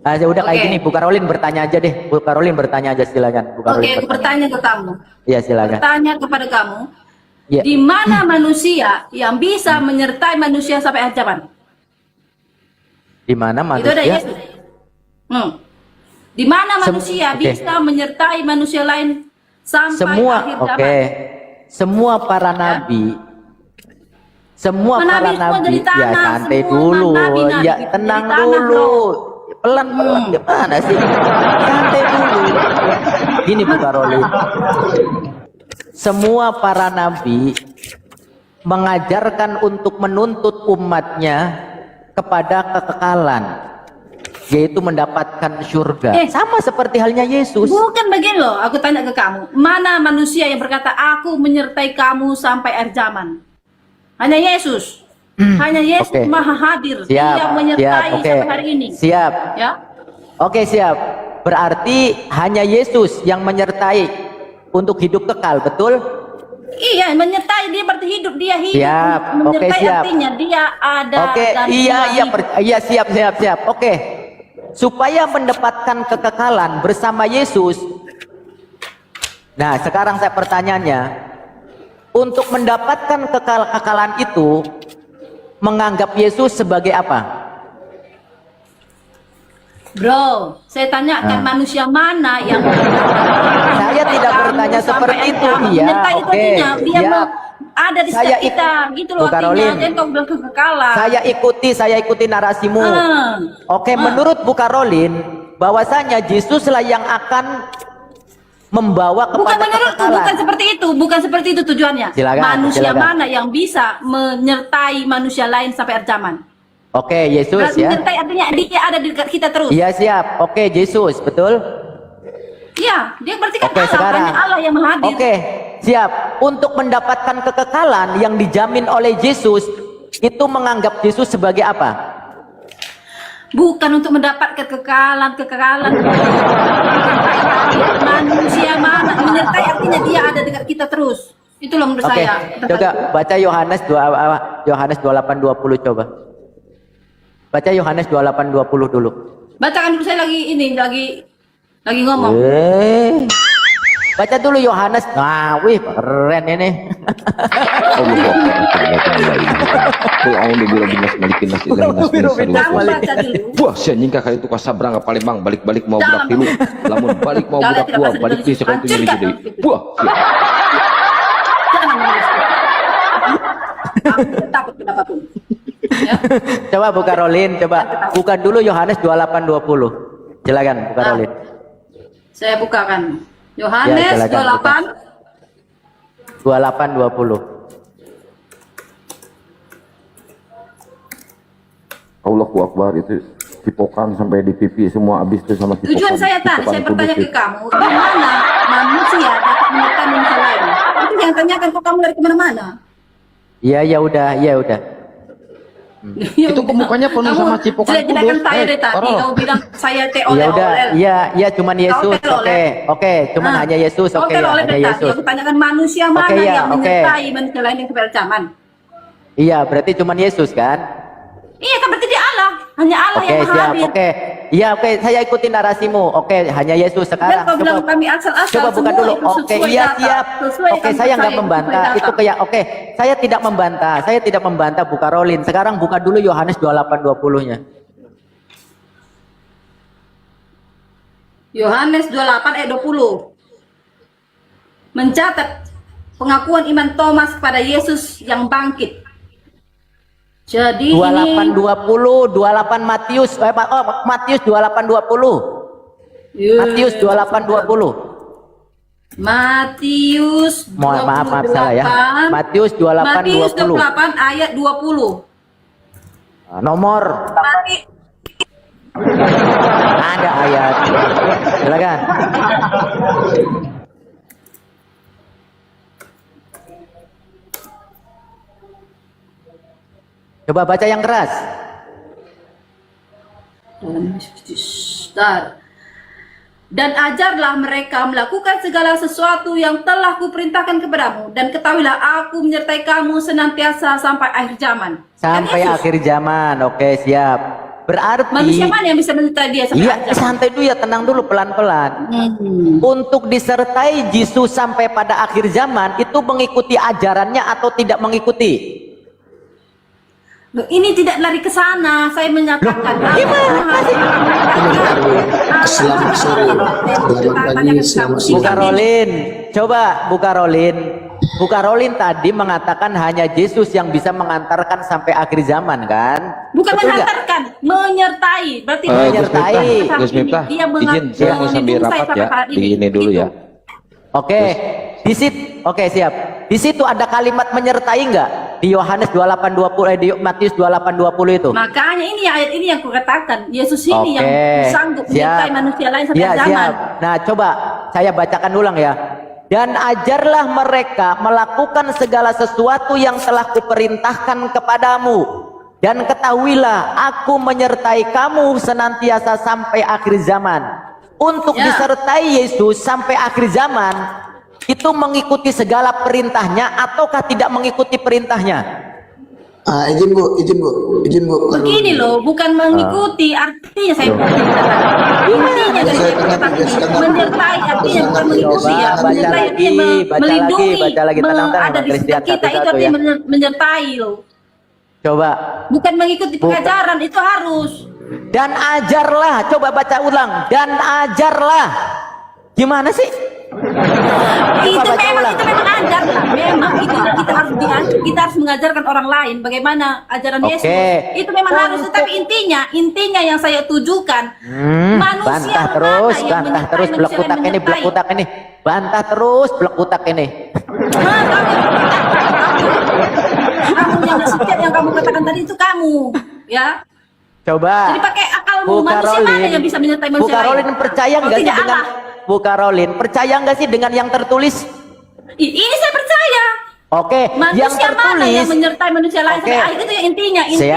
Ah, ya udah kayak gini, Bu Karolin bertanya aja deh. Bu Karolin bertanya aja, silakan. Bu Karolin. Oke, aku bertanya ke kamu. Iya, silakan. Bertanya kepada kamu. Ya. Di mana manusia yang bisa menyertai manusia sampai akhir zaman? Di mana Itu ada manusia? Yesus. Di mana manusia oke. bisa menyertai manusia lain sampai Semua, akhir oke. zaman? Semua para nabi, semua Nabi para semua nabi, dari ya tanah, santai semua dulu, nabi-nabi ya dari tenang tanah, dulu, bro. pelan-pelan gimana sih? Santai dulu. Gini Bu Karolin, semua para nabi mengajarkan untuk menuntut umatnya kepada kekekalan, yaitu mendapatkan surga. Sama seperti halnya Yesus. Bukan begini loh, aku tanya ke kamu. Mana manusia yang berkata, aku menyertai kamu sampai akhir zaman? Hanya Yesus. Hanya Yesus Oke. Maha Hadir. Siap, Dia menyertai siap, oke. sampai hari ini. Siap. Ya. Oke, siap. Berarti hanya Yesus yang menyertai untuk hidup kekal, betul? Iya, menyertai dia berarti hidup, dia hidup. Siap. Oke, Menyertai siap. artinya dia ada. Oke, dan iya, dia iya, hidup. iya, siap, siap, siap. Oke. Supaya mendapatkan kekekalan bersama Yesus. Nah, sekarang saya pertanyaannya, untuk mendapatkan kekekalan itu, menganggap Yesus sebagai apa? Bro, saya tanyakan manusia mana yang Saya tidak bertanya sampai seperti akhir itu. zaman. Iya, Menyertai itu oke. artinya dia Iya. ada di Saya setiap kita, gitu loh Bu Karolin. artinya. Jangan kau bilang kekekalan. Saya ikuti narasimu. Oke, menurut Bu Karolin, bahwasanya Yesuslah yang akan membawa Bukan kepada menurutku, kekekalan. bukan seperti itu tujuannya. Silakan, Manusia silakan. mana yang bisa menyertai manusia lain sampai akhir zaman? Oke, Yesus Berarti ya. menyertai artinya dia ada di dekat kita terus. Iya, siap. Oke, Yesus, betul? Iya, dia berarti kan Oke, Allah, sekarang. hanya Allah yang hadir. Oke, siap. Untuk mendapatkan kekekalan yang dijamin oleh Yesus, itu menganggap Yesus sebagai apa? Bukan untuk mendapatkan kekekalan. Manusia mana menyertai artinya dia ada dekat kita terus. Itu loh menurut Oke, saya. coba baca Yohanes 28:20 coba. Baca Yohanes 28:20 dulu. Bacakan dulu, saya lagi ngomong. Baca dulu Yohanes. Nah, wih, keren ini. Kamu baca dulu. Wah, saya nyingkah kali itu kasabrang paling bang balik-balik mau budak Jangan, tilu. Lamun balik mau Jangan, budak tidak gua pasti balik dulu. di sekolah itu Hancurkan. jadi. Wah, Jangan menulis. Aku tidak takut berapapun. Ya. Coba buka Rolin, coba buka dulu Yohanes 28:20. Silakan buka Rolin. Saya bukakan. Ya, Yohanes silakan, 28:20. Allahu Akbar itu cipokan sampai di pipi semua habis itu sama cipokan. Tujuan saya tadi, saya bertanya ke kamu, di mana manusia dapat menekan manusia lain? Itu yang tanyakan kok kamu lari kemana-mana. Iya, ya udah, ya udah. Itu mukanya penuh sama cipokan Jelek-jelekan kudus. saya dari tadi, Parah. kamu bilang saya Ya oleh udah, iya, iya cuman Yesus. Kau Oke, oke, cuman hanya Yesus. Oke, ya, hanya Yesus. Aku tanyakan manusia mana Oke, ya, yang oke. menyertai manusia lain yang kebercaman. Iya, berarti cuman Yesus kan? Iya kan berarti dia Allah, hanya Allah Oke, yang maha siap. hadir. Oke. Iya, oke, saya ikutin narasimu. Oke, hanya Yesus Dan sekarang. kau bilang kami asal-asal Coba buka semua dulu. itu Oke, sesuai iya data. siap. Sesuai Oke, kami saya nggak percaya, membantah. sesuai Itu data. kayak oke, saya tidak membantah. Saya tidak membantah buka Rolin. Sekarang buka dulu Yohanes 28:20-nya. Yohanes 28 ayat 20 mencatat pengakuan iman Thomas kepada Yesus yang bangkit. Jadi 28:20, 28 Matius, Matius 28:20. Matius 28:20. Matius Maaf salah ya. Matius 28:20. Matius 28 ayat 20. Nomor ada ayat. Silakan. Coba baca yang keras. Dan ajarlah mereka melakukan segala sesuatu yang telah kuperintahkan kepadamu, dan ketahuilah aku menyertai kamu senantiasa sampai akhir zaman. Sampai Kan Yesus? akhir zaman. Oke, siap. Berarti Manusia mana yang bisa menyertai dia sampai iya, akhir zaman? santai dulu ya, tenang dulu pelan-pelan. Untuk disertai Yesus sampai pada akhir zaman itu mengikuti ajarannya atau tidak mengikuti? Loh, ini tidak lari ke sana. Saya menyatakan. Selamat sore. Selamat pagi. Selamat siang. Buka Rolin, coba buka Rolin. Buka Rolin tadi mengatakan hanya Yesus yang bisa mengantarkan sampai akhir zaman kan? Bukan Betul nggak? mengantarkan, menyertai. Berarti menyertai. Gus Miftah, Dia izin saya mau sambil rapat ya. Begini dulu ya. Oke, di situ, oke siap. Di situ ada kalimat menyertai enggak? Di Yohanes 28:20, di Matius 28:20 itu. Makanya ini ayat ini yang kukatakan. Yesus ini yang sanggup siap. menyertai manusia lain sampai Ya, zaman. siap. Nah, coba saya bacakan ulang ya. Dan ajarlah mereka melakukan segala sesuatu yang telah kuperintahkan kepadamu. Dan ketahuilah aku menyertai kamu senantiasa sampai akhir zaman. Untuk Ya. disertai Yesus sampai akhir zaman, itu mengikuti segala perintahnya ataukah tidak mengikuti perintahnya? Izin bu, izin bu, izin bu. Begini loh, bukan mengikuti, artinya saya intinya dari saya katakan menyertai, artinya bukan mengikuti ya, Baca menyertai lagi, artinya baca melindungi, lagi, baca lagi. Tenang-tenang, ada di Christian sekitar kita itu satu-satu artinya ya. menyertai loh, Coba. bukan mengikuti pengajaran itu harus. Dan ajarlah, coba baca ulang. Dan ajarlah. Gimana sih? Itu baca memang ulang. itu memang ajar, memang itu kita harus mengajarkan orang lain bagaimana ajaran Oke. Yesus. Itu memang harus, tetapi intinya yang saya tujukan manusia Bantah terus, mana yang bantah menyertai terus, manusia blekutak lain ini, menyertai? blekutak ini. Bantah terus, blekutak ini. Kamu yang setiap yang kamu katakan tadi itu kamu, ya. Coba. Jadi pakai akalmu, Buka manusia mana Rolin. yang bisa menyertai manusia Buka lain? Rolin, percaya Kalau nggak sih tidak dengan Allah. Buka Rolin, percaya nggak sih dengan yang tertulis? Ini saya percaya. Oke, yang Manusia mana tertulis. yang menyertai manusia lain Oke. sampai akhir itu yang intinya Siap. itu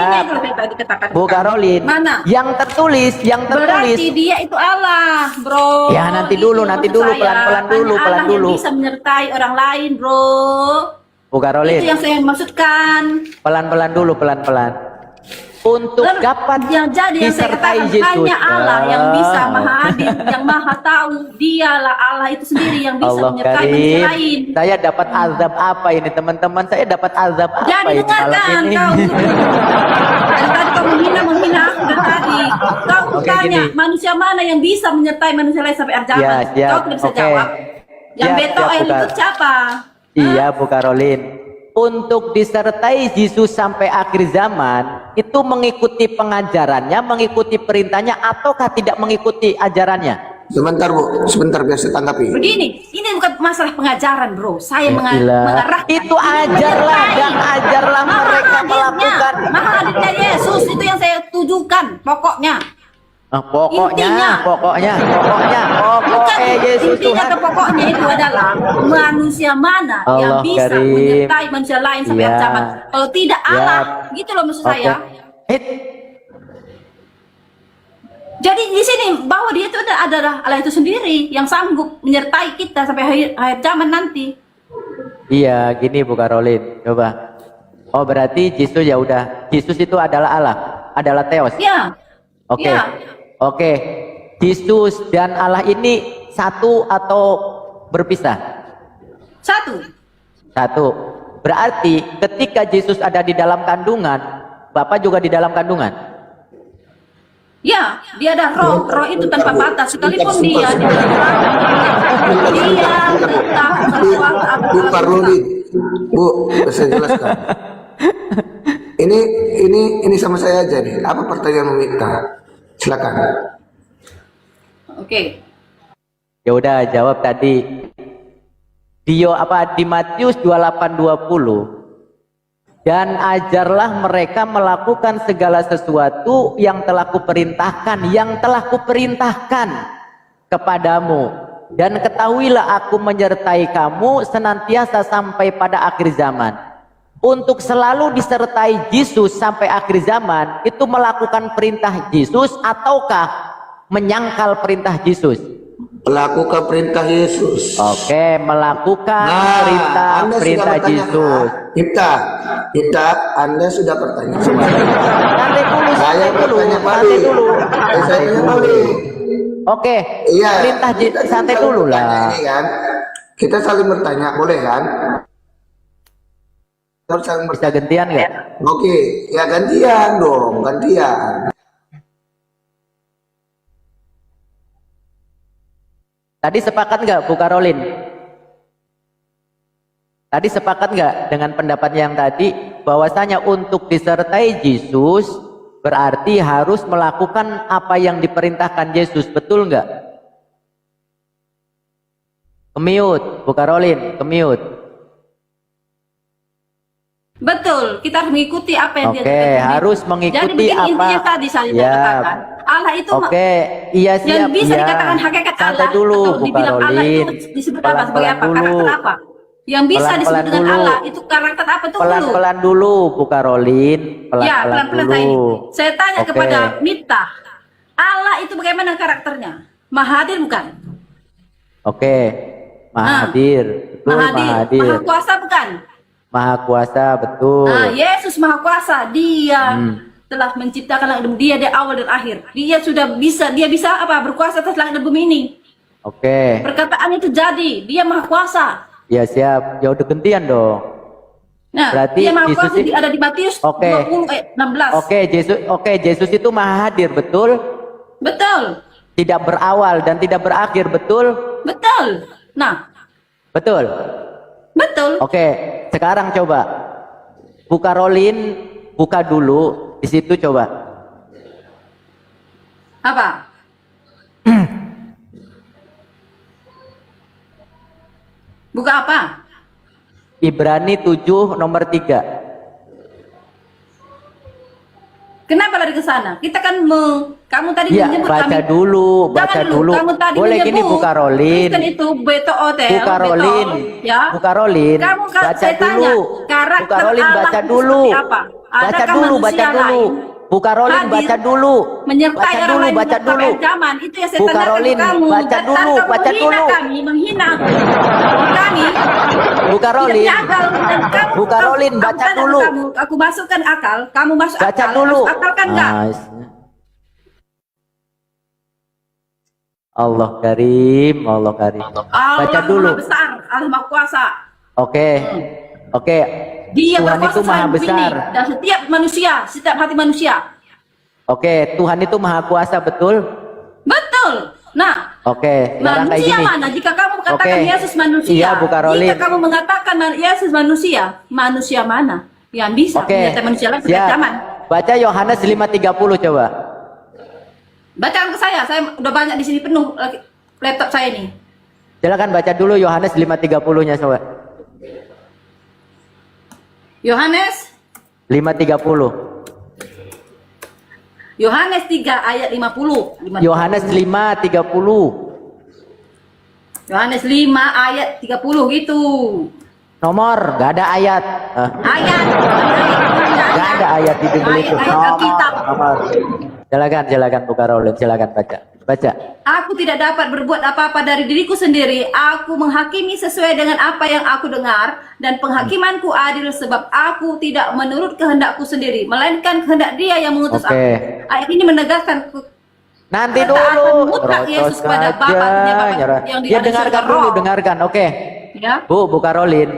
yang tadi katakan. Buka Rolin. Mana? Yang tertulis. Berarti dia itu Allah, bro. Ya, nanti Itu dulu, nanti maksud dulu, saya. pelan-pelan dulu, Hanya pelan Allah dulu. yang bisa menyertai orang lain, bro. Buka Rolin. Itu yang saya maksudkan. Pelan-pelan dulu, pelan-pelan. untuk dapat yang jadi yang saya disertai katakan Yesus. hanya Allah yang bisa maha adil, yang maha tahu. Dialah Allah itu sendiri yang bisa Allah menyertai manusia Karim. lain. Saya dapat azab apa ini teman-teman? Saya dapat azab apa Jadi ini malam dengarkan ini? kau. Dari tadi kau menghina aku dari tadi. Kau Oke, tanya gini. manusia mana yang bisa menyertai manusia lain sampai akhir zaman. Ya, siap. Kau tidak bisa Oke. jawab. Yang Siap, beto siap, yang Bukar. itu siapa? Iya Bu Karolin. Untuk disertai Yesus sampai akhir zaman itu mengikuti pengajarannya, mengikuti perintahnya, ataukah tidak mengikuti ajarannya? Sebentar Bu, sebentar biar saya tanggapi. Begini, ini bukan masalah pengajaran, bro. Saya Gila. mengarahkan. Itu ajarlah dan ajarlah mereka melakukan. Maha adilnya Yesus itu yang saya tujukan pokoknya. Pokoknya Bukan Yesus intinya Tuhan. ke pokoknya itu adalah manusia mana yang Allah bisa Karim. menyertai manusia lain sampai Ya. akhir zaman. Kalau tidak Allah, Ya. gitu loh maksud Oke. saya. Jadi di sini bahwa dia itu adalah Allah itu sendiri yang sanggup menyertai kita sampai akhir zaman nanti. Iya, gini Bu Karolin, coba. Oh berarti Yesus ya udah. Yesus itu adalah Allah, adalah Theos. Ya. Oke, Ya. oke. Yesus dan Allah ini satu atau berpisah? Satu. Satu. Berarti ketika Yesus ada di dalam kandungan, Bapak juga di dalam kandungan. Ya, dia ada roh, roh itu tanpa batas. Sekalipun dia di dalam Bu Karolin, Bu, saya jelaskan. Ini sama saya aja nih. Apa pertanyaan meminta? Silakan. Oke. Ya udah jawab tadi. Di Matius 28:20. Dan ajarlah mereka melakukan segala sesuatu yang telah kuperintahkan kepadamu. Dan ketahuilah aku menyertai kamu senantiasa sampai pada akhir zaman. Untuk selalu disertai Yesus sampai akhir zaman, itu melakukan perintah Yesus ataukah menyangkal perintah Yesus? Melakukan perintah Yesus. Oke, melakukan perintah Anda sudah bertanya, Yesus. Kita, Anda sudah bertanya. Nanti dulu, Saya bertanya nanti dulu. Saya tanya balik. Oke, Iya. perintah kita santai saling dulu bertanya lah. Ini kan, kita saling bertanya, boleh kan? Kita saling Bisa bertanya. gantian nggak? Oke, ya gantian dong, gantian. Tadi sepakat nggak Bu Karolin? Tadi sepakat nggak dengan pendapat yang tadi bahwasanya untuk disertai Yesus berarti harus melakukan apa yang diperintahkan Yesus, betul nggak? Kemiut, Bu Karolin, kemiut. Betul, kita harus mengikuti apa yang dia Oke, katakan. harus Jadi mengikuti begini apa? intinya tadi saya Ya. katakan. Allah itu Oke, iya siap. yang bisa iya. dikatakan hakikat Santai Allah dulu, atau Bu dibilang Allah Karolin. itu disebut apa sebagai Pelan-pelan apa? dulu. Karakter apa? Yang bisa disebut Pelan-pelan dengan dulu. Allah itu karakter apa tuh dulu? Pelan-pelan dulu, Bu Karolin. Ya, Pelan-pelan pelan-pelan dulu. saya tanya Oke. kepada Mita. Allah itu bagaimana karakternya? Maha hadir bukan? Oke, Maha Ah. hadir. Betul, Maha Maha hadir. hadir. Maha kuasa bukan? Maha kuasa, betul. Nah, Yesus Maha Kuasa, Dia Hmm. telah menciptakan langit dan bumi. Dia dari awal dan akhir. Dia bisa apa? Berkuasa atas langit dan bumi ini. Oke, Perkataan itu jadi, Dia Maha Kuasa. ya siap. Ya udah gantian dong. Nah, Berarti Dia Maha Yesus Kuasa itu- ada di Matius Oke. 20 ayat 16. Oke, Yesus itu Maha hadir, betul? Betul. Tidak berawal dan tidak berakhir, betul? Betul. Nah, Betul. betul. Oke, sekarang coba Bu Karolin buka dulu di situ coba. Apa? Buka apa? Ibrani 7 nomor 3. Kenapa lari ke sana? Kita kan kamu tadi Ya, menyebut baca kami. dulu, Jangan baca dulu. Kamu tadi Boleh gini menyebut Bu Karolin. Kristen itu beto hotel. Bu Karolin, ya. Bu Karolin, Kamu baca saya tanya, dulu. karakter Bu Karolin Allah baca itu dulu. seperti apa? Baca Adakah dulu, manusia baca dulu. lain Bu Karolin hadir baca dulu. menyertai Baca orang dulu, lain baca sampai dulu. zaman itu yang saya Bu tanyakan Karolin, ke kamu. baca Dan dulu, kamu baca menghina dulu. kami, menghina kami. Bu Karolin. Tidak punya akal. Dan kamu, Bu Karolin, kamu- baca kamu- dulu. Aku masukkan akal, kamu masuk Baca akal. dulu. Masuk akal kan enggak? Nice. Allah Karim, Allah Karim. Baca Allah dulu. Maha besar, Allah Maha kuasa. Oke. Oke. Dia Tuhan berkuasa itu maha selain begini. besar. Dan setiap manusia, setiap hati manusia. Oke, Tuhan itu maha kuasa, betul? Betul. Nah, Oke, sekarang kayak manusia gini. mana? Jika kamu mengatakan Oke. Yesus manusia, Iya, Bu Karolin. jika kamu mengatakan Yesus manusia, manusia mana yang bisa Oke. menyertai manusia lain setiap Siap. zaman? Baca Yohanes 5:30 coba. Bacaan ke saya udah banyak di sini penuh laptop saya ini. Silakan baca dulu Yohanes 5:30-nya coba. Yohanes 5:30. Yohanes 3 ayat 50. Yohanes 5:30. Yohanes 5 ayat 30 gitu. Nomor, gak ada ayat. Ayat. Gak ada ayat di Bible itu. Ayat Alkitab. Nomor. Silakan Bu Karolin, silakan baca. Baca. Aku tidak dapat berbuat apa-apa dari diriku sendiri. Aku menghakimi sesuai dengan apa yang aku dengar, dan penghakimanku adil sebab aku tidak menurut kehendakku sendiri, melainkan kehendak Dia yang mengutus Oke. aku. Ayat ini menegaskan Nanti ketaatan dulu. mutlak Yesus Terus kepada saja, Bapaknya, Bapak nyerah. yang di Ya dalam dengarkan surga dulu, roh. dengarkan. Oke. Ya. Bu Karolin.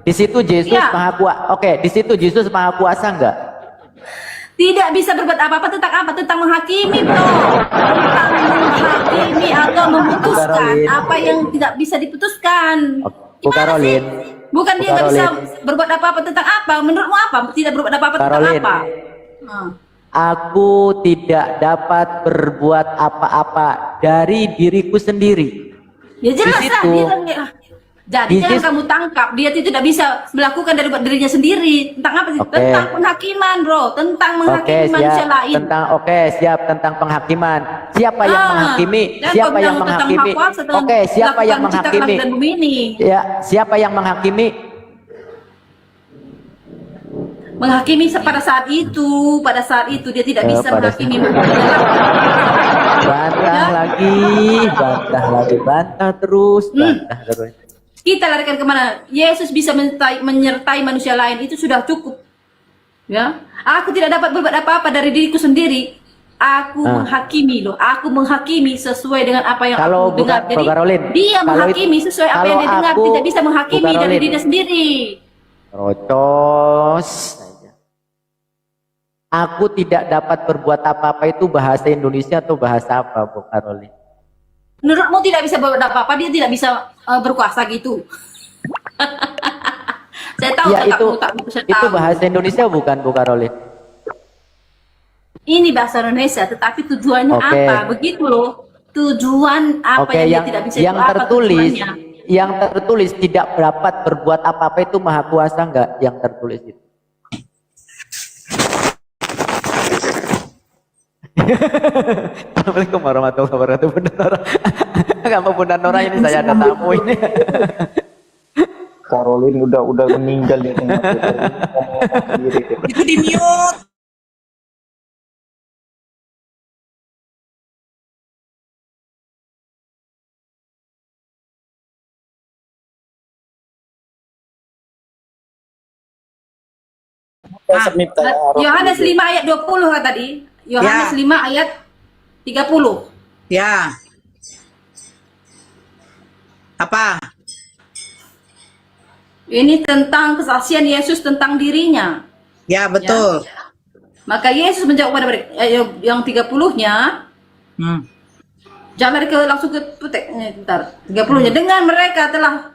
Di situ Yesus Iya. maha kuasa. Oke, di situ Yesus maha kuasa enggak? Tidak bisa berbuat apa-apa tentang apa? Tentang menghakimi, bro. Tentang menghakimi atau memutuskan Karolin. apa yang tidak bisa diputuskan. Bu Gimana Karolin. sih? Bukan Bu dia nggak bisa Karolin. berbuat apa-apa tentang apa? Menurutmu apa? Tidak berbuat apa-apa tentang Karolin. apa? Hmm. Aku tidak dapat berbuat apa-apa dari diriku sendiri. Ya jelas Di lah. situ. Jadi Di jangan situ. kamu tangkap. Dia itu tidak bisa melakukan dari dirinya sendiri. Tentang apa sih? Oke. Tentang penghakiman, bro. Tentang menghakimi manusia lain. Siap tentang penghakiman. Siapa yang menghakimi? Dan Siapa kau yang bilang tentang menghakimi? hak kuasa dengan Oke, siapa yang melakukan menciptakan menghakimi? langit dan bumi ini. Ya, siapa yang menghakimi? Menghakimi pada saat itu dia tidak bisa pada menghakimi. Bantah terus, bantah terus. Kita larikan kemana? Yesus bisa menyertai manusia lain, itu sudah cukup. Ya, aku tidak dapat berbuat apa-apa dari diriku sendiri. Aku menghakimi loh. Aku menghakimi sesuai dengan apa yang Kalau aku dengar. bukan Bu Karolin, dia kalau menghakimi sesuai apa yang dia dengar. aku- Tidak bisa menghakimi Bu dari Karolin. dirinya sendiri. Rocos saja. Aku tidak dapat berbuat apa-apa itu bahasa Indonesia atau bahasa apa, Bu Karolin? Menurutmu tidak bisa berbuat apa-apa, dia tidak bisa berkuasa gitu. Saya tahu Ya saya itu tahu. bahasa Indonesia bukan, Bu Karolin? Ini bahasa Indonesia, tetapi tujuannya Oke. apa? Begitu loh. Tujuan apa Oke, yang dia yang tidak bisa yang itu apa tertulis, tujuannya? yang tertulis tidak dapat berbuat apa-apa itu maha kuasa enggak? Yang tertulis itu. Assalamualaikum warahmatullahi wabarakatuh. Bunda Nora. Enggak mau Bunda Nora, ini saya ada tamu ini. Karolin udah meninggal ya. Itu di mute. Yohanes 5 ayat 20 kan tadi. Yohanes 5 ayat 30. Ya. Apa? Ini tentang kesaksian Yesus tentang dirinya. Ya, betul. Maka Yesus menjawab kepada mereka, yang 30-nya, jangan lari langsung ke bentar. 30-nya, dengan mereka telah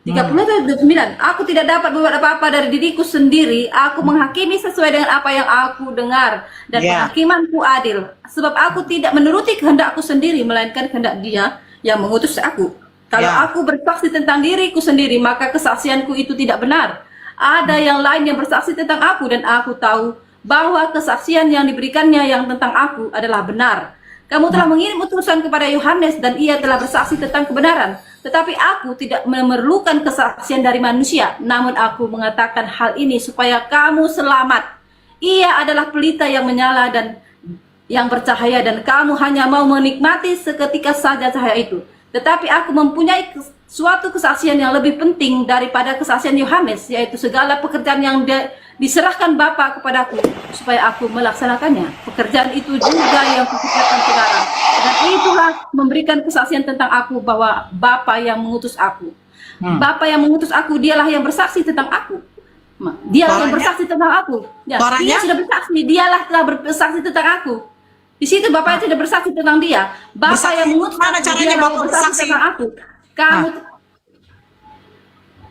30 atau 29. Aku tidak dapat berbuat apa-apa dari diriku sendiri. Aku menghakimi sesuai dengan apa yang aku dengar, dan penghakimanku adil. Sebab aku tidak menuruti kehendakku sendiri, melainkan kehendak Dia yang mengutus aku. Kalau aku bersaksi tentang diriku sendiri, maka kesaksianku itu tidak benar. Ada yang lain yang bersaksi tentang aku, dan aku tahu bahwa kesaksian yang diberikannya yang tentang aku adalah benar. Kamu telah mengirim utusan kepada Yohanes, dan ia telah bersaksi tentang kebenaran. Tetapi aku tidak memerlukan kesaksian dari manusia, namun aku mengatakan hal ini supaya kamu selamat. Ia adalah pelita yang menyala dan yang bercahaya, dan kamu hanya mau menikmati seketika saja cahaya itu. Tetapi aku mempunyai suatu kesaksian yang lebih penting daripada kesaksian Yohanes, yaitu segala pekerjaan yang diserahkan Bapa kepadaku supaya aku melaksanakannya. Pekerjaan itu juga yang kukerjakan sekarang. Dan itulah memberikan kesaksian tentang aku bahwa Bapa yang mengutus aku. Bapa yang mengutus aku, dialah yang bersaksi tentang aku. Dialah yang bersaksi tentang aku. Ya, dia sudah bersaksi, dialah telah bersaksi tentang aku. Di situ Bapak tidak bersaksi tentang dia. Bapak yang mengutus mana aku, caranya dialah Bapak yang bersaksi bersaksi? tentang aku. Kamu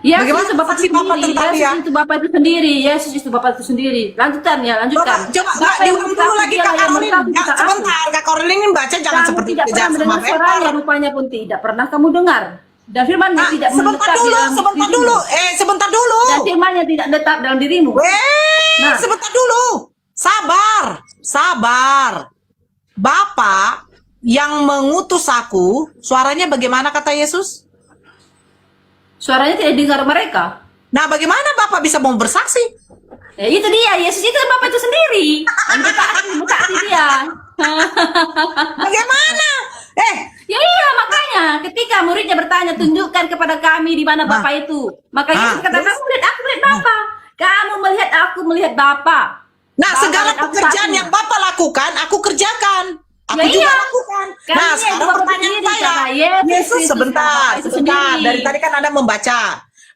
Yesus Bagaimana itu Bapak saksi itu Bapak sendiri. tentang dia? Yesus itu Bapak itu sendiri. Yesus itu Bapak itu sendiri. Lanjutkan ya, lanjutkan. Coba Bapak yang diulang dulu bersaksi, lagi dialah Kak yang Karolin. bersaksi tentang aku. Sebentar, Kak Karolin ini baca jangan Kamu seperti tidak pernah kejar sama mendengar Vepar. suaranya, rupanya pun tidak pernah kamu dengar. Dan firman-Nya tidak Sebentar menetap di dulu, dalam sebentar dirimu. dulu. Sebentar dulu. Dan firman-Nya tidak tetap dalam dirimu. Nah. Sebentar dulu. Sabar, sabar. Bapak yang mengutus aku, suaranya bagaimana kata Yesus? Suaranya tidak didengar mereka. Nah, bagaimana Bapak bisa mau bersaksi? Ya itu dia, Yesus itu Bapak itu sendiri. Dan bersaksi dia. Bagaimana? Ya iya, makanya ketika muridnya bertanya, tunjukkan kepada kami di mana Bapak itu. Maka Yesus kata, kamu melihat aku, melihat Bapak. Kamu melihat aku, melihat Bapak. Nah, Bapak segala dan aku pekerjaan satu. yang Bapak lakukan, aku kerjakan. Aku Ya juga iya. lakukan. Karena Nah, itu sekarang Bapak pertanyaan sendiri, saya. karena Yesus Yesus, itu sebentar, Bapak itu sebentar. sendiri. Dari tadi kan Anda membaca.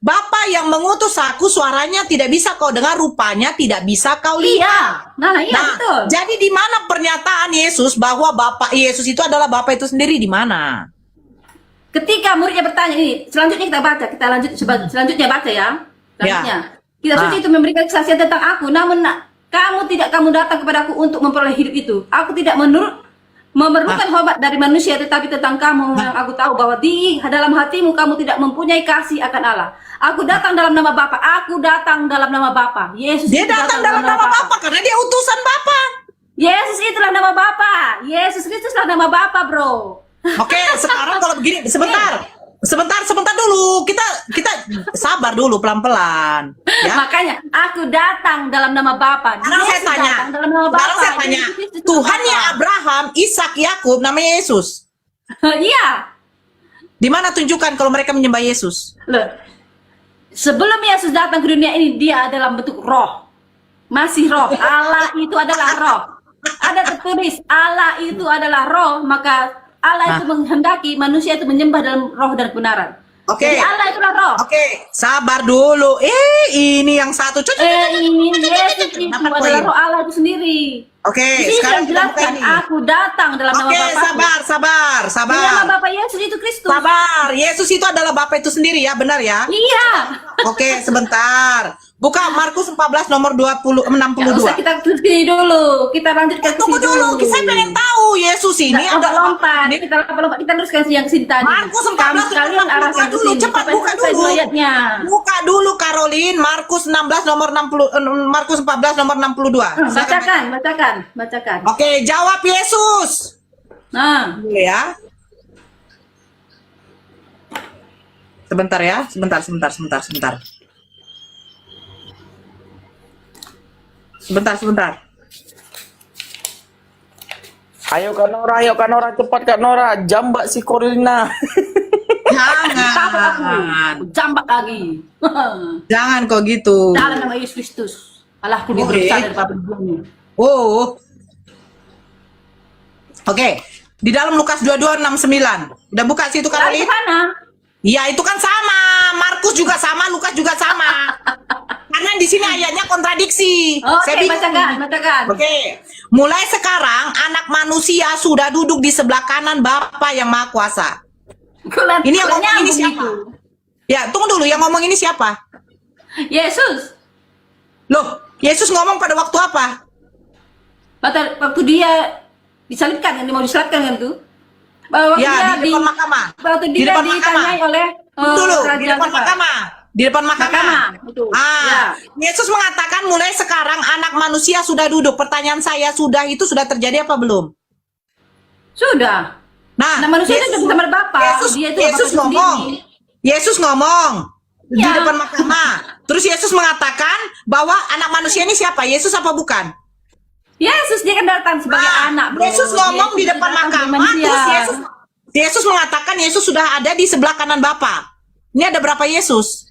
Bapak yang mengutus aku, suaranya tidak bisa kau dengar, rupanya tidak bisa kau lihat. Nah, iya betul. Jadi di mana pernyataan Yesus bahwa Bapak Yesus itu adalah Bapak itu sendiri, di mana? Ketika muridnya bertanya ini, selanjutnya kita baca, kita lanjut selanjutnya baca ya. Selanjutnya. Kita suci itu memberikan kesaksian tentang aku, namun kamu datang kepadaku untuk memperoleh hidup itu. Aku tidak memerlukan obat dari manusia, tetapi tentang kamu yang aku tahu bahwa di dalam hatimu kamu tidak mempunyai kasih akan Allah. Aku datang dalam nama Bapa. Aku datang dalam nama Bapa. Yesus Dia itu datang dalam nama Bapa karena dia utusan Bapa. Yesus itulah nama Bapa. Yesus Kristuslah nama Bapa, bro. Oke, sekarang kalau begini, sebentar dulu. Kita sabar dulu pelan-pelan. Ya. Makanya aku datang dalam nama Bapa. Sekarang saya tanya. Sekarang saya tanya. Tuhannya Abraham, Ishak, Yakub namanya Yesus. Iya. Di mana tunjukkan kalau mereka menyembah Yesus? Loh. Sebelum Yesus datang ke dunia ini, dia dalam bentuk roh. Masih roh. Allah itu adalah roh. Ada tertulis Allah itu adalah roh, maka Allah itu menghendaki manusia itu menyembah dalam roh dan kebenaran. Oke. Jadi Allah itulah roh. Oke, sabar dulu. Ini yang satu. Ini Yesus itu adalah roh Allah itu sendiri. Oke, Jadi sekarang kita buka jelaskan, ini. aku datang dalam nama Oke, Bapa. sabar. Di nama Bapa Yesus itu Kristus. Sabar. Yesus itu adalah Bapa itu sendiri ya, benar ya? Iya. Oke, sebentar. Buka Markus 14 nomor 62. Nggak usah kita sini dulu. Kita lanjutkan ke Tunggu sini dulu, saya pengen tahu Yesus ini adalah lompat. Kita lompat. Kita teruskan yang sini tadi. Markus 14 kalian arahkan ke sini. cepat Sampai buka selesai dulu. ayatnya. Buka dulu Karolin, Markus 16 nomor 60 Markus 14 nomor 62. Bacakan. Oke, jawab Yesus. Nah, Boleh ya. Sebentar ya, sebentar. Sebentar. Ayo Kak Nora, cepat Kak Nora, jambak si Corina. Jangan. jambak lagi. Jangan kok gitu. Dalam nama Yesus Kristus. Allah lebih besar daripada bumi. Oh. Oke. Di dalam Lukas 22:69. Udah buka situ Karolin? Mana? Iya, itu kan sama. Markus juga sama, Lukas juga sama. Karena di sini ayatnya kontradiksi. Oke, bacakan. Oke. Mulai sekarang anak manusia sudah duduk di sebelah kanan Bapa yang Maha Kuasa. Ini yang ngomong ini siapa? Ya, tunggu dulu, yang ngomong ini siapa? Yesus. Loh, Yesus ngomong pada waktu apa? Waktu dia disalibkan kan, dia mau disalibkan kan tuh? Waktu Ya, dia di depan mahkamah. Waktu Di dia depan mahkamah. ditanyai oleh Dulu, di Raja depan apa? mahkamah. Di depan mahkamah. Betul. Ah, Yesus mengatakan mulai sekarang anak manusia sudah duduk. Pertanyaan saya, itu sudah terjadi apa belum? Sudah. Nah, Nah, manusia itu bersama Bapa. Dia itu Yesus Bapa ngomong. sendiri. Yesus ngomong di Ya. depan mahkamah. Terus Yesus mengatakan bahwa anak manusia ini siapa? Yesus apa bukan? Yesus dia kan datang sebagai anak. Bro. Yesus ngomong di depan datang sebagai mahkamah. manusia. Terus Yesus Yesus mengatakan Yesus sudah ada di sebelah kanan Bapa. Ini ada berapa Yesus?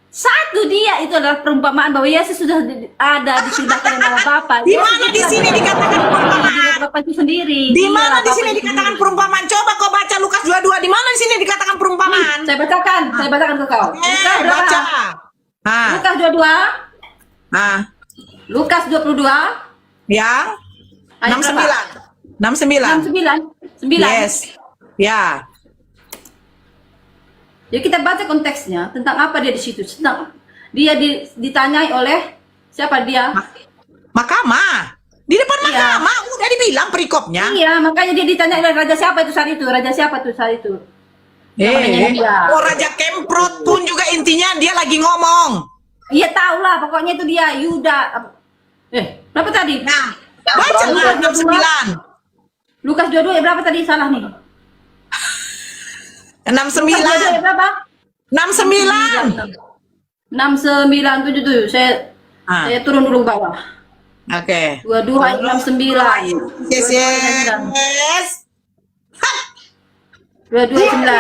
Satu, dia itu adalah perumpamaan bahwa Yesus sudah ada di sebelah kanan Allah Bapa. Di mana di sini dikatakan perumpamaan? Bapa itu sendiri. Di mana Dialah di Bapa sini itu dikatakan sendiri. perumpamaan? Coba kau baca Lukas 22. Di mana di sini dikatakan perumpamaan? Saya bacakan ke kau. Lukas berapa? Baca. Ah, Lukas 22. ah, Lukas 22. yang Ayat 69. 69. 9. Yes. Ya. Jadi kita baca konteksnya tentang apa dia di situ. Tentang dia ditanyai oleh siapa dia? Mahkamah. Di depan Iya. mahkamah udah dibilang perikopnya. Iya, makanya dia ditanya oleh raja siapa itu saat itu? Raja siapa tuh saat itu? Namanya dia. Oh, Raja Kemprot pun juga intinya dia lagi ngomong. Iya tahu lah, pokoknya itu dia Yuda. Berapa tadi? Nah, baca lah 69. Lukas 22 berapa tadi salah nih? 69. Lukas 22 berapa? 69. 697 saya turun dulu ke bawah. Oke. 22 ayat 69. Yes, yes. 22 ayat 9.